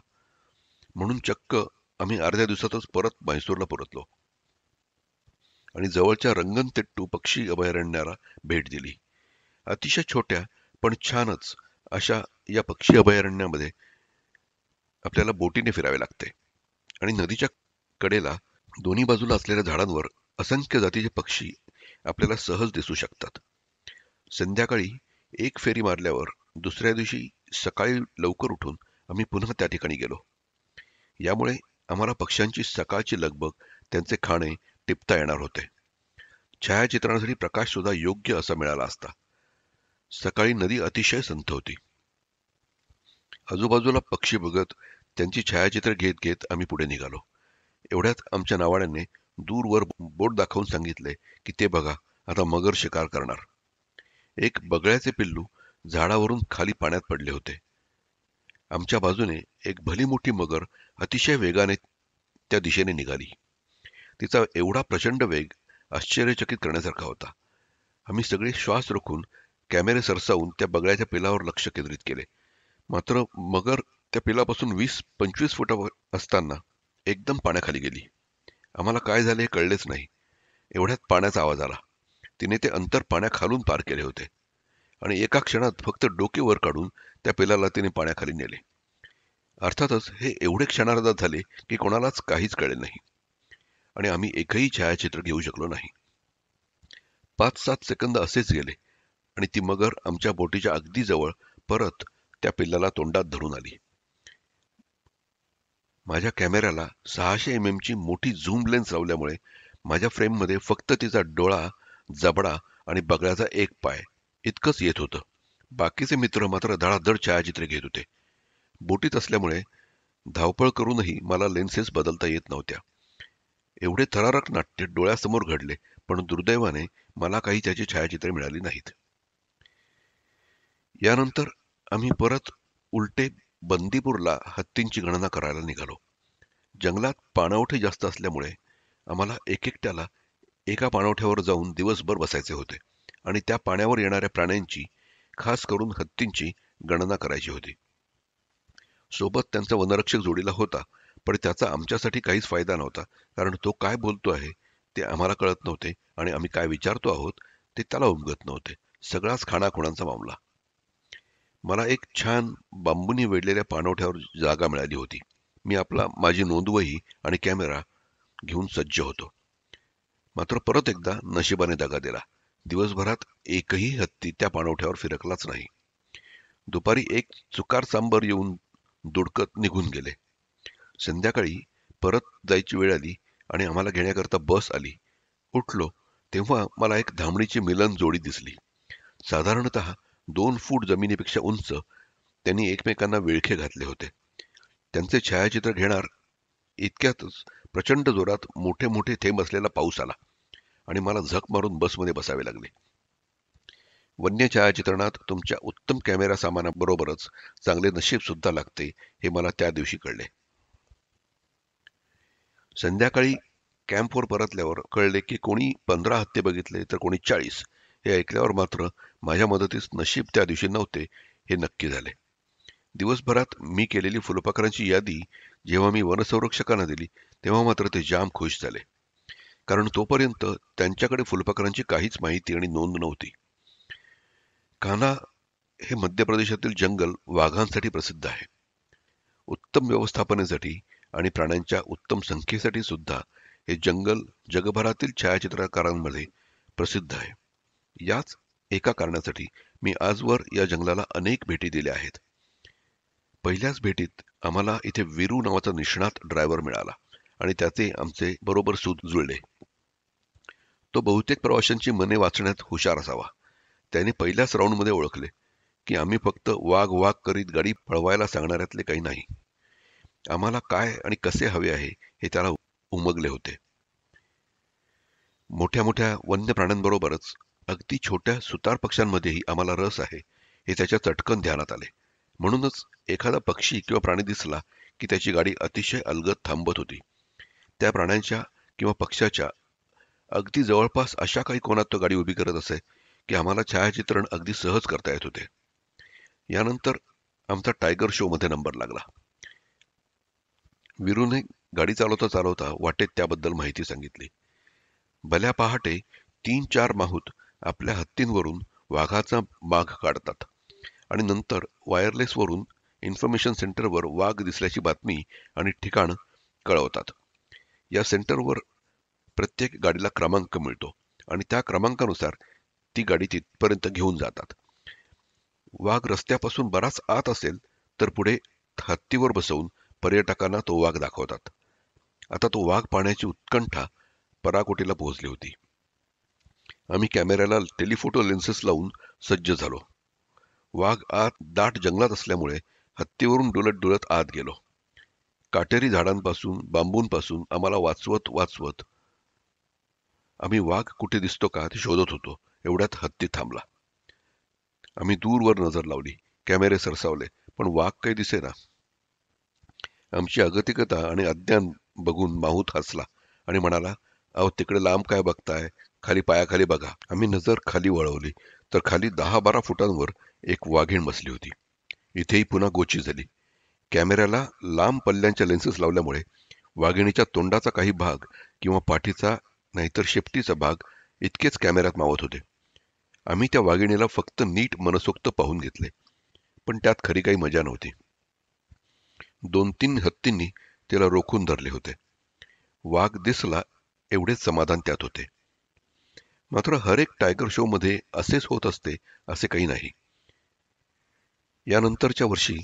म्हणून चक्क आम्ही अर्ध्या दिवसातच परत म्हैसूरला परतलो आणि जवळच्या रंगनतिट्टू पक्षी अभयारण्याला भेट दिली. अतिशय छोट्या पण छानच अशा या पक्षी अभयारण्यामध्ये आपल्याला बोटीने फिरावे लागते आणि नदीच्या कडेला दोन्ही बाजूला असलेल्या झाडांवर असंख्य जातीचे पक्षी आपल्याला सहज दिसू शकतात. संध्याकाळी एक फेरी मारल्यावर दुसऱ्या दिवशी सकाळी लवकर उठून आम्ही पुन्हा त्या ठिकाणी गेलो. यामुळे आम्हाला पक्ष्यांची सकाळची लगबग, त्यांचे खाणे टिपता येणार होते. छायाचित्रणासाठी प्रकाश सुद्धा योग्य असा मिळाला असता. सकाळी नदी अतिशय संथ होती. आजूबाजूला पक्षी बघत त्यांची छायाचित्र घेत घेत आम्ही पुढे निघालो. एवढ्यात आमच्या नावाड्याने दूरवर बोट दाखवून सांगितले की ते बघा, आता मगर शिकार करणार. एक बगळ्याचे पिल्लू झाडावरून खाली पाण्यात पडले होते. आमच्या बाजूने एक भली मोठी मगर अतिशय वेगाने त्या दिशेने निघाली. तिचा एवढा प्रचंड वेग आश्चर्यचकित करण्यासारखा होता. आम्ही सगळे श्वास रोखून कॅमेरे सरसावून त्या बगळ्याच्या पिलावर लक्ष केंद्रित केले. मात्र मगर त्या पिलापासून 20-25 फुटावर असताना एकदम पाण्याखाली गेली. आम्हाला काय झाले हे कळलेच नाही. एवढ्यात पाण्याचा आवाज आला. तिने ते अंतर पाण्याखालून पार केले होते आणि एका क्षणात फक्त डोके वर काढून त्या पिलाला तिने पाण्याखाली नेले. अर्थातच हे एवढे क्षणार्धात झाले की कोणालाच काहीच कळले नाही आणि आम्ही एकही छायाचित्र घेऊ शकलो नाही. 5-7 सेकंद असेच गेले आणि ती मगर आमच्या बोटीच्या अगदी जवळ परत त्या पिल्लाला तोंडात धरून आली. माझ्या कॅमेऱ्याला 600 mm ची मोठी झूम लेन्स लावल्यामुळे माझ्या फ्रेममध्ये फक्त तिचा डोळा, जबडा आणि बगळ्याचा एक पाय इतकंच येत होतं. बाकीचे मित्र मात्र धडाधड छायाचित्रे घेत होते. बोटीत असल्यामुळे धावपळ करूनही मला लेन्सेस बदलता येत नव्हत्या. एवढे थरारक नाट्य डोळ्यासमोर घडले, पण दुर्दैवाने मला काही त्याची छायाचित्रे मिळाली नाहीत. यानंतर आम्ही परत उलटे बंदीपूरला हत्तींची गणना करायला निघालो. जंगलात पाणवठे जास्त असल्यामुळे आम्हाला एकट्याला एका पाणवठ्यावर जाऊन दिवसभर बसायचे होते आणि त्या पाण्यावर येणाऱ्या प्राण्यांची, खास करून हत्तींची गणना करायची होती. सोबत त्यांचा वनरक्षक जोडीला होता, पण त्याचा आमच्यासाठी काहीच फायदा नव्हता, कारण तो काय बोलतो आहे ते आम्हाला कळत नव्हते आणि आम्ही काय विचारतो आहोत ते त्याला उमगत नव्हते. सगळाच खाणाखुणांचा मामला. मला एक छान बांबूनी वेढलेल्या पाणवठ्यावर जागा मिळाली होती. मी माझी नोंदवही आणि कॅमेरा घेऊन सज्ज होतो. मात्र परत एकदा नशिबाने दगा दिला. दिवसभरात एकही हत्ती त्या पाणवठ्यावर फिरकलाच नाही. दुपारी एक चुकार सांबर येऊन दुडकत निघून गेले. संध्याकाळी परत जायची वेळ आली आणि आम्हाला घेण्याकरता बस आली. उठलो तेव्हा मला एक धामणीची मिलन जोडी दिसली. साधारणतः 2 फूट जमिनीपेक्षा उंच. त्यांनी एकमेकांना विळखे घातले होते. त्यांचे छायाचित्र घेणार इतक्यातच प्रचंड जोरात मोठे मोठे थेंब असलेला पाऊस आला आणि मला झक मारून बसमध्ये बसावे लागले. वन्य छायाचित्रणात तुमच्या उत्तम कॅमेरा सामानाबरोबरच चांगले नशीब सुद्धा लागते हे मला त्या दिवशी कळले. संध्याकाळी कॅम्पवर परतल्यावर कळले की कोणी 15 हत्ती बघितले तर कोणी 40. हे ऐकल्यावर मात्र माझ्या मदतीस नशीब त्या दिवशी नव्हते हे नक्की झाले. दिवसभरात मी केलेली फुलपाखरांची यादी जेव्हा मी वनसंरक्षकांना दिली तेव्हा मात्र ते जाम खुश झाले, कारण तोपर्यंत त्यांच्याकडे फुलपाखरांची काहीच माहिती आणि नोंद नव्हती. कान्हा हे मध्य प्रदेशातील जंगल वाघांसाठी प्रसिद्ध आहे. उत्तम व्यवस्थापनेसाठी आणि प्राण्यांच्या उत्तम संख्येसाठी सुद्धा हे जंगल जगभरातील छायाचित्रकारांमध्ये प्रसिद्ध आहे. याच एका कारणासाठी मी आजवर या जंगलाला अनेक भेटी दिल्या आहेत. पहिल्याच भेटीत आम्हाला इथे वीरू नावाचा निष्णात ड्रायव्हर मिळाला आणि त्याचे आमचे बरोबर सूत जुळले. तो बहुतेक प्रवाशांची मने वाचण्यात हुशार असावा. त्याने पहिल्याच राऊंडमध्ये ओळखले की आम्ही फक्त वाघ वाघ करीत गाडी पळवायला सांगणाऱ्यातले काही नाही. आम्हाला काय आणि कसे हवे आहे हे त्याला उमगले होते. मोठ्या मोठ्या वन्य प्राण्यांबरोबरच अगदी छोट्या सुतार पक्ष्यांमध्येही आम्हाला रस आहे हे त्याच्या चटकन ध्यानात आले. म्हणूनच एखादा पक्षी किंवा प्राणी दिसला की त्याची गाडी अतिशय अलगद थांबत होती. त्या प्राण्यांच्या किंवा पक्ष्याच्या अगदी जवळपास अशा काही कोणात तो गाडी उभी करत असे की आम्हाला छायाचित्रण अगदी सहज करता येत होते. यानंतर आमचा टायगर शो मध्ये नंबर लागला. वीरूने गाडी चालवता चालवता वाटेत त्याबद्दल माहिती सांगितली. भल्या पहाटे 3-4 माहूत आपल्या हत्तींवरून वाघाचा माग काढतात आणि नंतर वायरलेसवरून इन्फॉर्मेशन सेंटरवर वाघ दिसल्याची बातमी आणि ठिकाण कळवतात. या सेंटरवर प्रत्येक गाडीला क्रमांक मिळतो आणि त्या क्रमांकानुसार ती गाडी तिथपर्यंत घेऊन जातात. वाघ रस्त्यापासून बराच आत असेल तर पुढे हत्तीवर बसवून पर्यटकांना तो वाघ दाखवतात. आता तो वाघ पाहण्याची उत्कंठा पराकोटीला पोहोचली होती. आम्ही कॅमेऱ्याला टेलिफोटो लेन्सेस लावून सज्ज झालो. वाघ आत दाट जंगलात असल्यामुळे हत्तीवरून डुलत डुलत आत गेलो. काटेरी झाडांपासून बांबूंपासून आम्हाला वाचवत वाचवत आम्ही वाघ कुठे दिसतो का ते शोधत होतो. एवढ्यात हत्ती थांबला. आम्ही दूरवर नजर लावली, कॅमेरे सरसावले, पण वाघ काही दिसेना. आमची अगतिकता आणि अज्ञान बघून माहूत हसला आणि म्हणाला, अहो तिकडे लांब काय बघताय, खाली पायाखाली बघा. आम्ही नजर खाली वळवली तर खाली 10-12 फुटांवर एक वाघीण बसली होती. इथेही पुन्हा गोची झाली. कॅमेऱ्याला लांब पल्ल्यांच्या लेन्सेस लावल्यामुळे वाघिणीच्या तोंडाचा काही भाग किंवा पाठीचा नाहीतर शेपटीचा भाग इतकेच कॅमेऱ्यात मावत होते. आम्ही त्या वाघिणीला फक्त नीट मनसोक्त पाहून घेतले, पण त्यात खरी काही मजा नव्हती. 2-3 हत्तींनी तिला रोखून धरले होते. वाघ दिसला एवढेच समाधान त्यात होते. मात्र हर एक टायगर शो मध्ये असेच होत असते असे काही नाही. यानंतरच्या वर्षी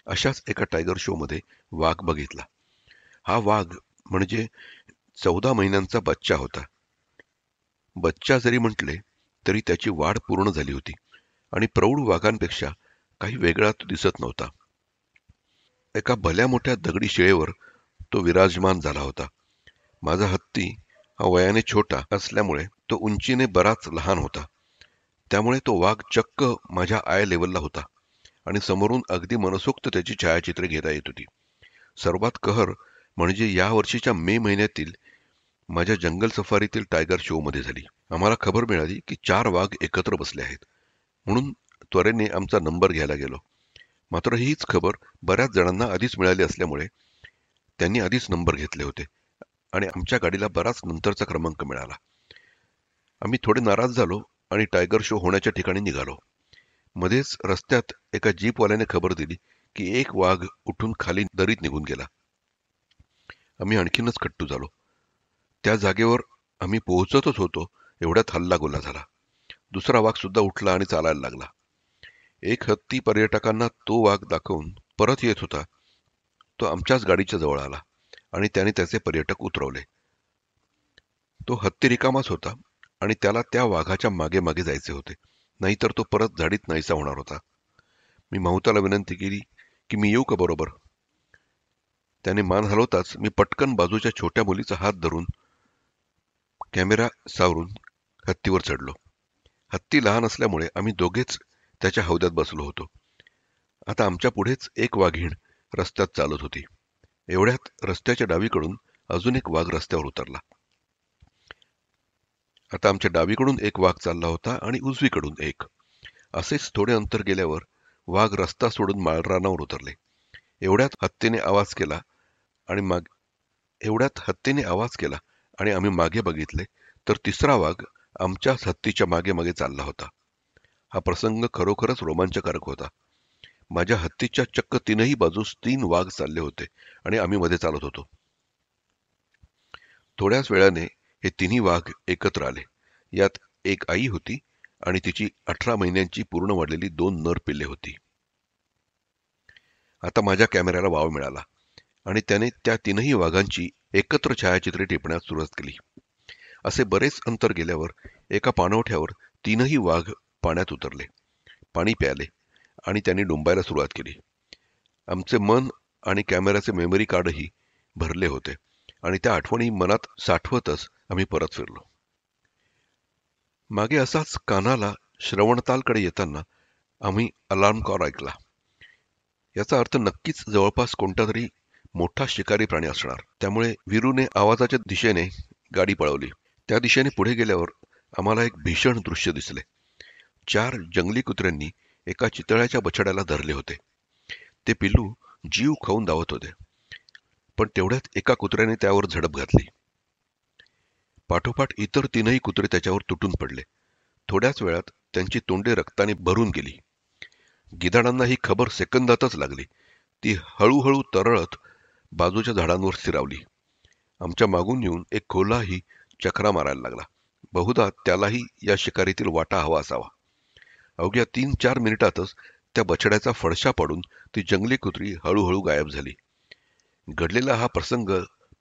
अशाच एका टायगर शो मध्ये वाघ बघितला. हा वाघ म्हणजे 14 महिन्यांचा बच्चा होता. बच्चा जरी म्हटले तरी त्याची वाढ पूर्ण झाली होती आणि प्रौढ वाघांपेक्षा काही वेगळा तो दिसत नव्हता. एका भल्या मोठ्या दगडी शिळेवर तो विराजमान झाला होता. माझा हत्ती हा वयाने छोटा असल्यामुळे तो उंचीने बराच लहान होता. त्यामुळे तो वाघ चक्क माझ्या आय लेवलला होता आणि समोरून अगदी मनसोक्त त्याची छायाचित्रे घेता येत होती. सर्वात कहर म्हणजे या वर्षीच्या मे महिन्यातील माझ्या जंगल सफारीतील टायगर शो मध्ये झाली. आम्हाला खबर मिळाली की 4 वाघ एकत्र बसले आहेत, म्हणून त्वरेने आमचा नंबर घ्यायला गेलो. मात्र हीच खबर बऱ्याच जणांना आधीच मिळाली असल्यामुळे त्यांनी आधीच नंबर घेतले होते आणि आमच्या गाडीला बराच नंतरचा क्रमांक मिळाला. आम्ही थोडे नाराज झालो आणि टायगर शो होण्याच्या ठिकाणी निघालो. मध्येच रस्त्यात एका जीपवाल्याने खबर दिली की एक वाघ उठून खाली दरीत निघून गेला. आम्ही आणखीनच कट्टू झालो. त्या जागेवर आम्ही पोहोचतच होतो एवढ्यात हल्लागोल्ला झाला. दुसरा वाघ सुद्धा उठला आणि चालायला लागला. एक हत्ती पर्यटकांना तो वाघ दाखवून परत येत होता. तो आमच्याच गाडीच्या जवळ आला आणि त्याने त्याचे पर्यटक उतरवले. तो हत्ती रिकामाच होता आणि त्याला त्या वाघाच्या मागे मागे जायचे होते, नाहीतर तो परत झाडीत नाहीसा होणार होता. मी माहुताला विनंती केली की मी येऊ का बरोबर. त्याने मान हलवताच मी पटकन बाजूच्या छोट्या मुलीचा हात धरून कॅमेरा सावरून हत्तीवर चढलो. हत्ती लहान असल्यामुळे आम्ही दोघेच त्याच्या हौद्यात बसलो होतो. आता आमच्या पुढेच एक वाघीण रस्त्यात चालत होती. एवढ्यात रस्त्याच्या डावीकडून अजून एक वाघ रस्त्यावर उतरला. आता आमच्या डावीकडून एक वाघ चालला होता आणि उजवीकडून एक. असेच थोडे अंतर गेल्यावर वाघ रस्ता सोडून माळरानावर उतरले. एवढ्यात हत्तीने आवाज केला आणि आम्ही मागे बघितले तर तिसरा वाघ आमच्याच हत्तीच्या मागे मागे चालला होता. हा प्रसंग खरोखरच रोमांचकारक होता. माझ्या हत्तीच्या चक्क 3ही बाजूस 3 वाघ चालले होते आणि आम्ही मध्ये चालत होतो. थोड्याच वेळाने हे तिन्ही वाघ एकत्र आले. यात एक आई होती आणि तिची 18 महिन्यांची पूर्ण वाढलेली 2 नर पिल्ले होती. आता माझ्या कॅमेऱ्याला वाव मिळाला आणि त्याने त्या 3ही वाघांची एकत्र छायाचित्रे टिपण्यास सुरुवात केली. असे बरेच अंतर गेल्यावर एका पाणवठ्यावर 3ही वाघ पाण्यात उतरले, पाणी प्यायले आणि त्यांनी डुंबायला सुरुवात केली. आमचे मन आणि कॅमेऱ्याचे मेमरी कार्डही भरले होते आणि त्या आठवणी मनात साठवतच आम्ही परत फिरलो. मागे असाच कान्हाला श्रवणतालकडे येताना आम्ही अलार्म कॉल ऐकला. याचा अर्थ नक्कीच जवळपास कोणता तरी मोठा शिकारी प्राणी असणार. त्यामुळे वीरूने आवाजाच्या दिशेने गाडी पळवली. त्या दिशेने पुढे गेल्यावर आम्हाला एक भीषण दृश्य दिसले. 4 जंगली कुत्र्यांनी एका चितळ्याच्या बछड्याला धरले होते. ते पिल्लू जीव खाऊन धावत होते, पण तेवढ्यात एका कुत्र्याने त्यावर झडप घातली. पाठोपाठ इतर 3ही कुत्रे त्याच्यावर तुटून पडले. थोड्याच वेळात त्यांची तोंडे रक्ताने भरून गेली. गिधाडांना ही खबर सेकंदातच लागली. ती हळूहळू तरळत बाजूच्या झाडांवर स्थिरावली. आमच्या मागून येऊन एक कोल्हाही चकरा मारायला लागला. बहुधा त्यालाही या शिकारीतील वाटा हवा असावा. अवघ्या 3-4 मिनिटातच त्या बछड्याचा फडशा पडून ती जंगली कुत्री हळूहळू गायब झाली. घडलेला हा प्रसंग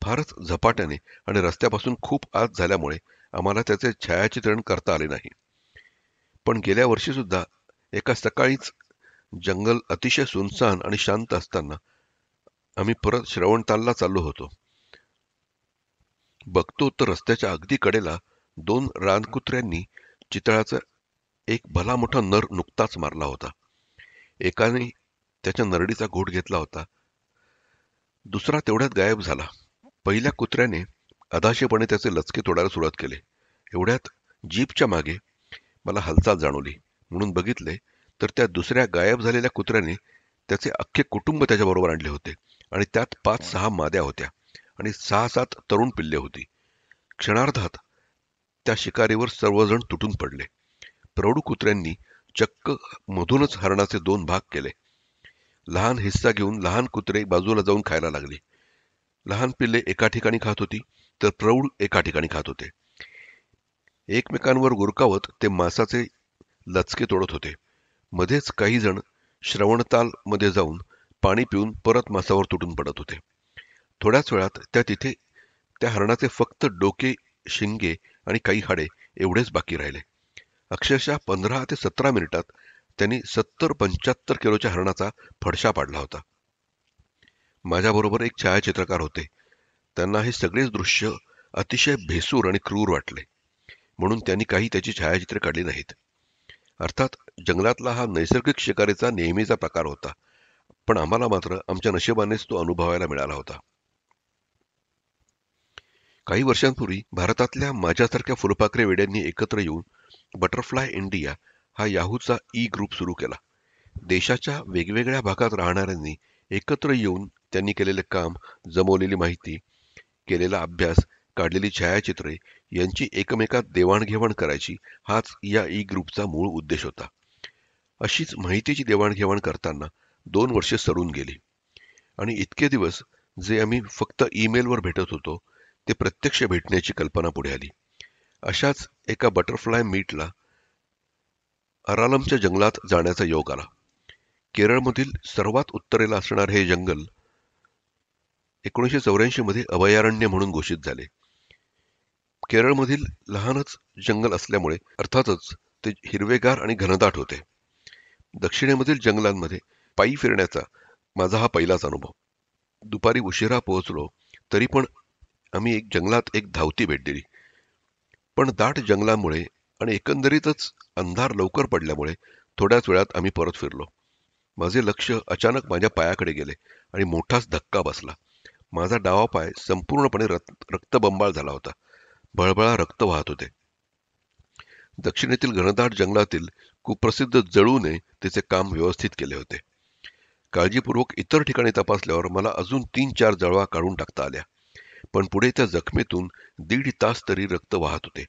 फारच झपाट्याने आणि रस्त्यापासून खूप आत झाल्यामुळे आम्हाला त्याचे छायाचित्रण करता आले नाही. पण गेल्या वर्षी सुद्धा एका सकाळीच जंगल अतिशय सुनसान आणि शांत असताना आम्ही परत श्रवणतालला चाललो होतो. बघतो तर रस्त्याच्या अगदी कडेला 2 रानकुत्र्यांनी चितळाचं एक भला मोठा नर नुकताच मारला होता. एकाने त्याच्या नरडीचा घोट घेतला होता. दुसरा तेवढ्यात गायब झाला. पहिल्या कुत्र्याने अधाशेपणे त्याचे लचके तोडायला सुरुवात केली. एवढ्यात जीपच्या मागे मला हालचाल जाणवली. म्हणून बघितले तर त्या दुसऱ्या गायब झालेल्या कुत्र्याने त्याचे अख्खे कुटुंब त्याच्याबरोबर आणले होते आणि त्यात 5-6 माद्या होत्या आणि 6-7 तरुण पिल्ले होती. क्षणार्धात त्या शिकारीवर सर्वजण तुटून पडले. प्रौढ कुत्र्यांनी चक्क मधूनच हरणाचे 2 भाग केले. लहान हिस्सा घेऊन लहान कुत्रे बाजूला जाऊन खायला लागली. लहान पिल्ले एका ठिकाणी खात होती तर प्रौढ एका ठिकाणी खात होते. एकमेकांवर गुरकावत ते मांसाचे लचके तोडत होते. मध्येच काही जण श्रवणताल मध्ये जाऊन पाणी पिऊन परत मांसावर तुटून पडत होते. थोड्याच वेळात त्या हरणाचे फक्त डोके, शिंगे आणि काही हाडे एवढेच बाकी राहिले. अक्षरशः 15 ते 17 मिनिटात त्यांनी 70-75 किलोच्या हरणाचा फडशा पाडला होता. माझ्याबरोबर एक छायाचित्रकार होते. त्यांना हे सगळेच दृश्य अतिशय भेसूर आणि क्रूर वाटले. म्हणून त्यांनी काही त्याची छायाचित्रे काढली नाहीत. अर्थात जंगलातला हा नैसर्गिक शिकारीचा नेहमीचा प्रकार होता, पण आम्हाला मात्र आमच्या नशिबानेच तो अनुभवायला मिळाला होता. काही वर्षांपूर्वी भारतातल्या माझ्यासारख्या फुलपाखरे वेड्यांनी एकत्र येऊन बटरफ्लाय इंडिया हा याहूचा ग्रुप सुरू केला. देशाच्या वेगवेगळ्या भागात राहणाऱ्यांनी एकत्र येऊन त्यांनी केलेले काम, जमवलेली माहिती, केलेला अभ्यास, काढलेली छायाचित्रे यांची एकमेकात देवाणघेवाण करायची हाच या ग्रुपचा मूळ उद्देश होता. अशीच माहितीची देवाणघेवाण करताना 2 वर्षे सरून गेली आणि इतके दिवस जे आम्ही फक्त ईमेलवर भेटत होतो ते प्रत्यक्ष भेटण्याची कल्पना पुढे आली. अशाच एका बटरफ्लाय मीटला अरालमच्या जंगलात जाण्याचा योग आला. केरळमधील सर्वात उत्तरेला असणारे हे जंगल 1984 मध्ये अभयारण्य म्हणून घोषित झाले. केरळमधील लहानच जंगल असल्यामुळे अर्थातच ते हिरवेगार आणि घनदाट होते. दक्षिणेमधील जंगलांमध्ये पायी फिरण्याचा माझा हा पहिलाच अनुभव. दुपारी उशिरा पोहोचलो तरी पण आम्ही जंगलात एक धावती भेट दिली. पण दाट जंगलामुळे आणि एकंदरीतच अंधार लवकर पडल्यामुळे थोड्याच वेळात आम्ही परत फिरलो. माझे लक्ष अचानक माझ्या पायाकडे गेले आणि मोठाच धक्का बसला. माझा डावा पाय संपूर्णपणे रक्तबंबाळ झाला होता. भळभळा रक्त वाहत होते. दक्षिणेतील घनदाट जंगलातील कुप्रसिद्ध जळूने तिचे काम व्यवस्थित केले होते. काळजीपूर्वक इतर ठिकाणी तपासल्यावर मला अजून 3-4 जळवा काढून टाकता आल्या. पण पुढे त्या जखमेतून 1.5 तास तरी रक्त वाहत होते.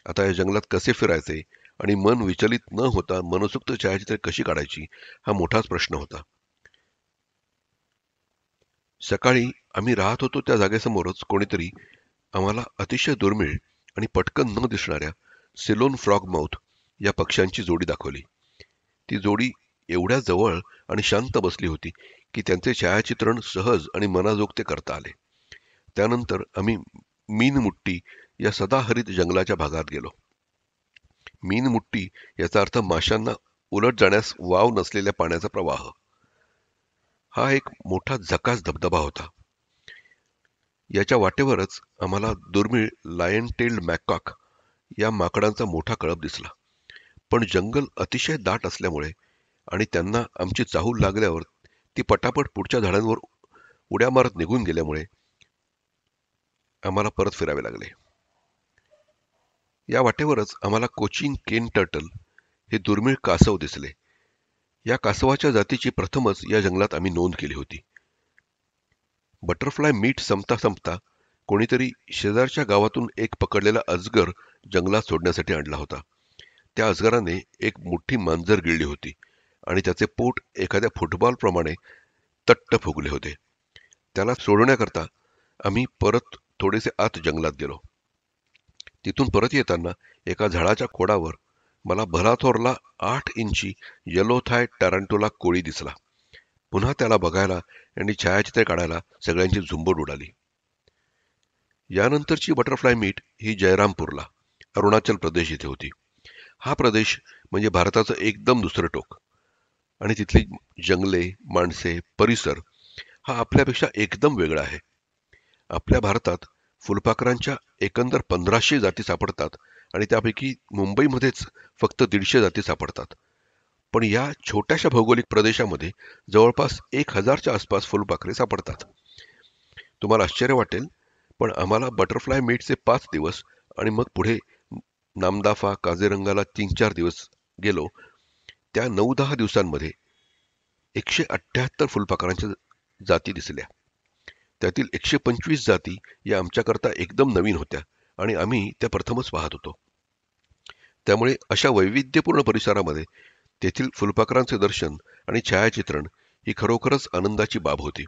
आता या जंगलात कसे फिरायचे आणि मन विचलित न होता मनसोक्त छायाचित्रे कशी काढायची हा मोठाच प्रश्न होता. सकाळी आम्ही राहत होतो त्या जागेसमोरच कोणीतरी आम्हाला अतिशय दुर्मिळ आणि पटकन न दिसणाऱ्या सिलोन फ्रॉगमाउथ या पक्ष्यांची जोडी दाखवली. ती जोडी एवढ्या जवळ आणि शांत बसली होती की त्यांचे छायाचित्रण सहज आणि मनाजोगते करता आले. त्यानंतर आम्ही मीनमुट्टी या सदाहरित जंगलाच्या भागात गेलो. मीनमुट्टी याचा अर्थ माशांना उलट जाण्यास वाव नसलेल्या पाण्याचा प्रवाह. हा एक मोठा झकास धबधबा होता. याच्या वाटेवरच आम्हाला दुर्मिळ लायन टेल्ड मॅकॉक या माकडांचा मोठा कळप दिसला. पण जंगल अतिशय दाट असल्यामुळे आणि त्यांना आमची चाहूल लागल्यावर ती पटापट पुढच्या झाडांवर उड्या मारत निघून गेल्यामुळे आम्हाला परत फिरावे लागले. या वाटेवरच आम्हाला कोचिन केन टर्टल हे दुर्मिळ कासव दिसले. या कासवाच्या जातीची प्रथमच या जंगलात आम्ही नोंद केली होती. बटरफ्लाय मीट संपता संपता कोणीतरी शेजारच्या गावातून एक पकडलेला अजगर जंगलात सोडण्यासाठी आणला होता. त्या अजगराने एक मोठी मांजर गिळली होती आणि त्याचे पोट एखाद्या फुटबॉलप्रमाणे तट्ट फुगले होते. त्याला सोडण्याकरता आम्ही परत थोडेसे आत जंगलात गेलो. तिथून परत येताना एका झाडाच्या खोडावर मला भलाथोरला 8 इंची येलो थाय टॅरंटुला कोळी दिसला. पुन्हा त्याला बघायला आणि छायाचित्रे काढायला सगळ्यांची झुंबड उडाली. यानंतरची बटरफ्लाय मीट ही जयरामपूरला, अरुणाचल प्रदेश येथे होती. हा प्रदेश म्हणजे भारताचं एकदम दुसरं टोक आणि तिथली जंगले, माणसे, परिसर हा आपल्यापेक्षा एकदम वेगळा आहे. आपल्या भारतात फुलपाखरांच्या एकंदर 1500 जाती सापडतात आणि त्यापैकी मुंबईमध्येच फक्त 150 जाती सापडतात. पण या छोट्याशा भौगोलिक प्रदेशामध्ये जवळपास 1000च्या आसपास फुलपाखरे सापडतात. तुम्हाला आश्चर्य वाटेल, पण आम्हाला बटरफ्लाय मीटचे 5 दिवस आणि मग पुढे नामदाफा, काझीरंगाला 3-4 दिवस गेलो. त्या 9-10 दिवसांमध्ये 178 फुलपाखरांच्या जाती दिसल्या. त्यातील 125 जाती या आमच्याकरता एकदम नवीन होत्या आणि आम्ही त्या प्रथमच पाहत होतो. त्यामुळे अशा वैविध्यपूर्ण परिसरामध्ये तेथील फुलपाखरांचे दर्शन आणि छायाचित्रण ही खरोखरच आनंदाची बाब होती.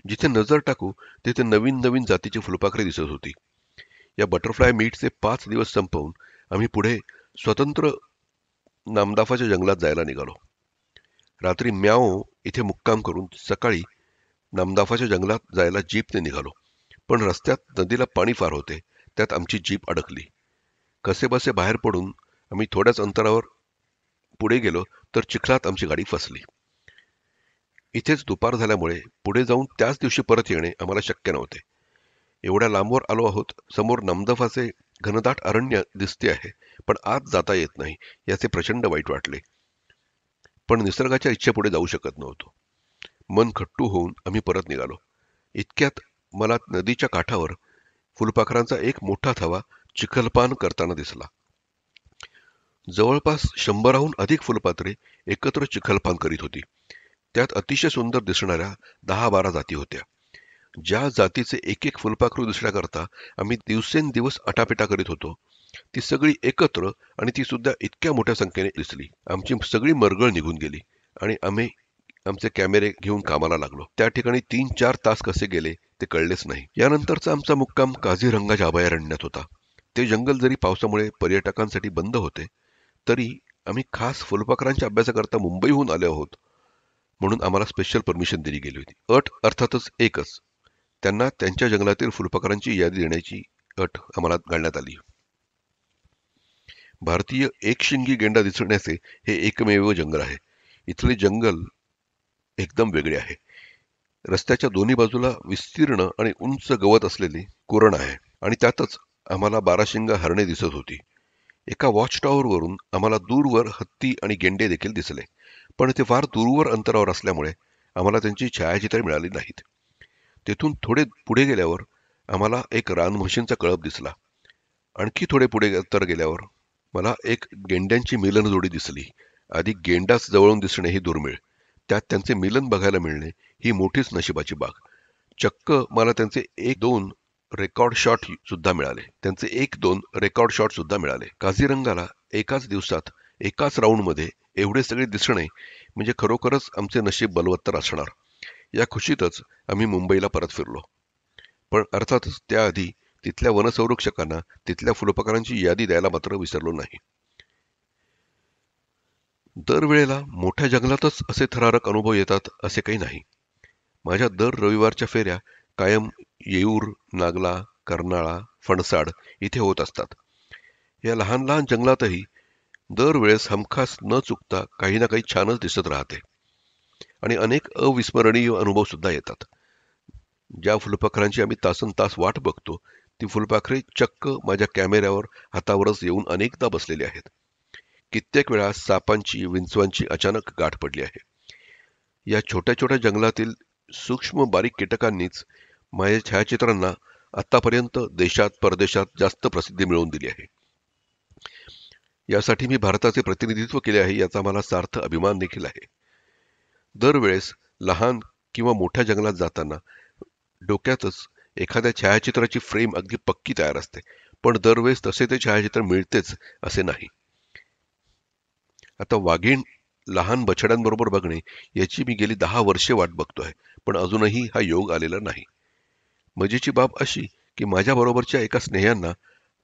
जिथे नजर टाकू तिथे नवीन नवीन जातीची फुलपाखरे दिसत होती. या बटरफ्लाय मीटचे 5 दिवस संपवून आम्ही पुढे स्वतंत्र नामदाफाच्या जंगलात जायला निघालो. रात्री म्याओ इथे मुक्काम करून सकाळी नामदाफाच्या जंगलात जायला जीपने निघालो. पण रस्त्यात नदीला पाणी फार होते. त्यात आमची जीप अडकली. कसेबसे बाहेर पडून आम्ही थोड्याच अंतरावर पुढे गेलो तर चिखलात आमची गाडी फसली. इथेच दुपार झाल्यामुळे पुढे जाऊन त्याच दिवशी परत येणे आम्हाला शक्य नव्हते. एवढ्या लांबवर आलो आहोत, समोर नामदफाचे घनदाट अरण्य दिसते आहे, पण आत जाता येत नाही याचे प्रचंड वाईट वाटले. पण निसर्गाच्या इच्छेपुढे जाऊ शकत नव्हतो. मन खट्टू होऊन आम्ही परत निघालो. इतक्यात मला नदीच्या काठावर फुलपाखरांचा एक मोठा थवा चिखलपान करताना दिसला. जवळपास 100हून अधिक फुलपाखरे एकत्र चिखलपान करीत होती. त्यात अतिशय सुंदर दिसणाऱ्या 10-12 जाती होत्या. ज्या जातीचे एक एक फुलपाखरू दिसण्याकरता आम्ही दिवसेंदिवस आटापिटा करीत होतो, ती सगळी एकत्र आणि ती सुद्धा इतक्या मोठ्या संख्येने दिसली. आमची सगळी मरगळ निघून गेली आणि आम्ही आमचे कॅमेरे घेऊन कामाला लागलो. त्या ठिकाणी 3-4 तास कसे गेले ते कळलेच नाही. यानंतरचा आमचा मुक्काम काझीरंगाच्या अभयारण्यात होता. ते जंगल जरी पावसामुळे पर्यटकांसाठी बंद होते, तरी आम्ही खास फुलपाखरांच्या अभ्यासाकरता मुंबईहून आलो आहोत म्हणून आम्हाला स्पेशल परमिशन दिली गेली होती. अट अर्थातच एकच, त्यांना त्यांच्या जंगलातील फुलपाखरांची यादी देण्याची अट आम्हाला घालण्यात आली. भारतीय एकशिंगी गेंडा दिसण्याचे हे एकमेव जंगल आहे. इथले जंगल एकदम वेगळे आहे. रस्त्याच्या दोन्ही बाजूला विस्तीर्ण आणि उंच गवत असलेले कुरण आहे आणि त्यातच आम्हाला 12 शिंग हरणे दिसत होती. एका वॉच टॉवरवरून आम्हाला दूरवर हत्ती आणि गेंडे देखील दिसले, पण ते फार दूरवर अंतरावर असल्यामुळे आम्हाला त्यांची छायाचित्रे मिळाली नाहीत. तेथून थोडे पुढे गेल्यावर आम्हाला एक रानम्हशींचा कळप दिसला. आणखी थोडे पुढे तर गेल्यावर मला एक गेंड्यांची मिलन जोडी दिसली. आधी गेंडाच जवळून दिसणे ही दुर्मिळ, त्यात त्यांचे मिलन बघायला मिळणे ही मोठीच नशिबाची बाग. चक्क मला त्यांचे 1-2 रेकॉर्ड शॉट सुद्धा मिळाले. काझीरंगाला एकाच दिवसात एकाच राऊंडमध्ये एवढे सगळे दिसणे म्हणजे खरोखरच आमचे नशीब बलवत्तर असणार. या खुशीतच आम्ही मुंबईला परत फिरलो. पण अर्थातच त्याआधी तिथल्या वनसंरक्षकांना तिथल्या फुलपाखरांची यादी द्यायला मात्र विसरलो नाही. दरवेळेला मोठ्या जंगलातच असे थरारक अनुभव येतात असे काही नाही. माझ्या दर रविवारच्या फेऱ्या कायम येऊर, नागला, कर्नाळा, फणसाड इथे होत असतात. या लहान लहान जंगलातही दरवेळेस हमखास न चुकता काही ना काही छानच दिसत राहते आणि अनेक अविस्मरणीय अनुभव सुद्धा येतात. ज्या फुलपाखरांची आम्ही तासनतास वाट बघतो, ती फुलपाखरे चक्क माझ्या कॅमेऱ्यावर हातावरच येऊन अनेकदा बसलेली आहेत. कित्येक वेळा सापांची, विंचवांची अचानक गाठ पडली आहे. या छोट्या छोट्या जंगलातील सूक्ष्म बारीक कीटकांनीच माझ्या छायाचित्रांना आतापर्यंत देशात परदेशात जास्त प्रसिद्धी मिळवून दिली आहे. यासाठी मी भारताचे प्रतिनिधित्व केले आहे याचा मला सार्थ अभिमान देखील आहे. दरवेळेस लहान किंवा मोठ्या जंगलात जाताना डोक्यातच एखाद्या छायाचित्राची फ्रेम अगदी पक्की तयार असते, पण दरवेळेस तसे ते छायाचित्र मिळतेच असे नाही. आता वाघीण लहान बछड्यांबरोबर बघणे याची मी गेली 10 वर्षे वाट बघतोय, पण अजूनही हा योग आलेला नाही. मजेची बाब अशी की माझ्या बरोबरच्या एका स्नेह्यांना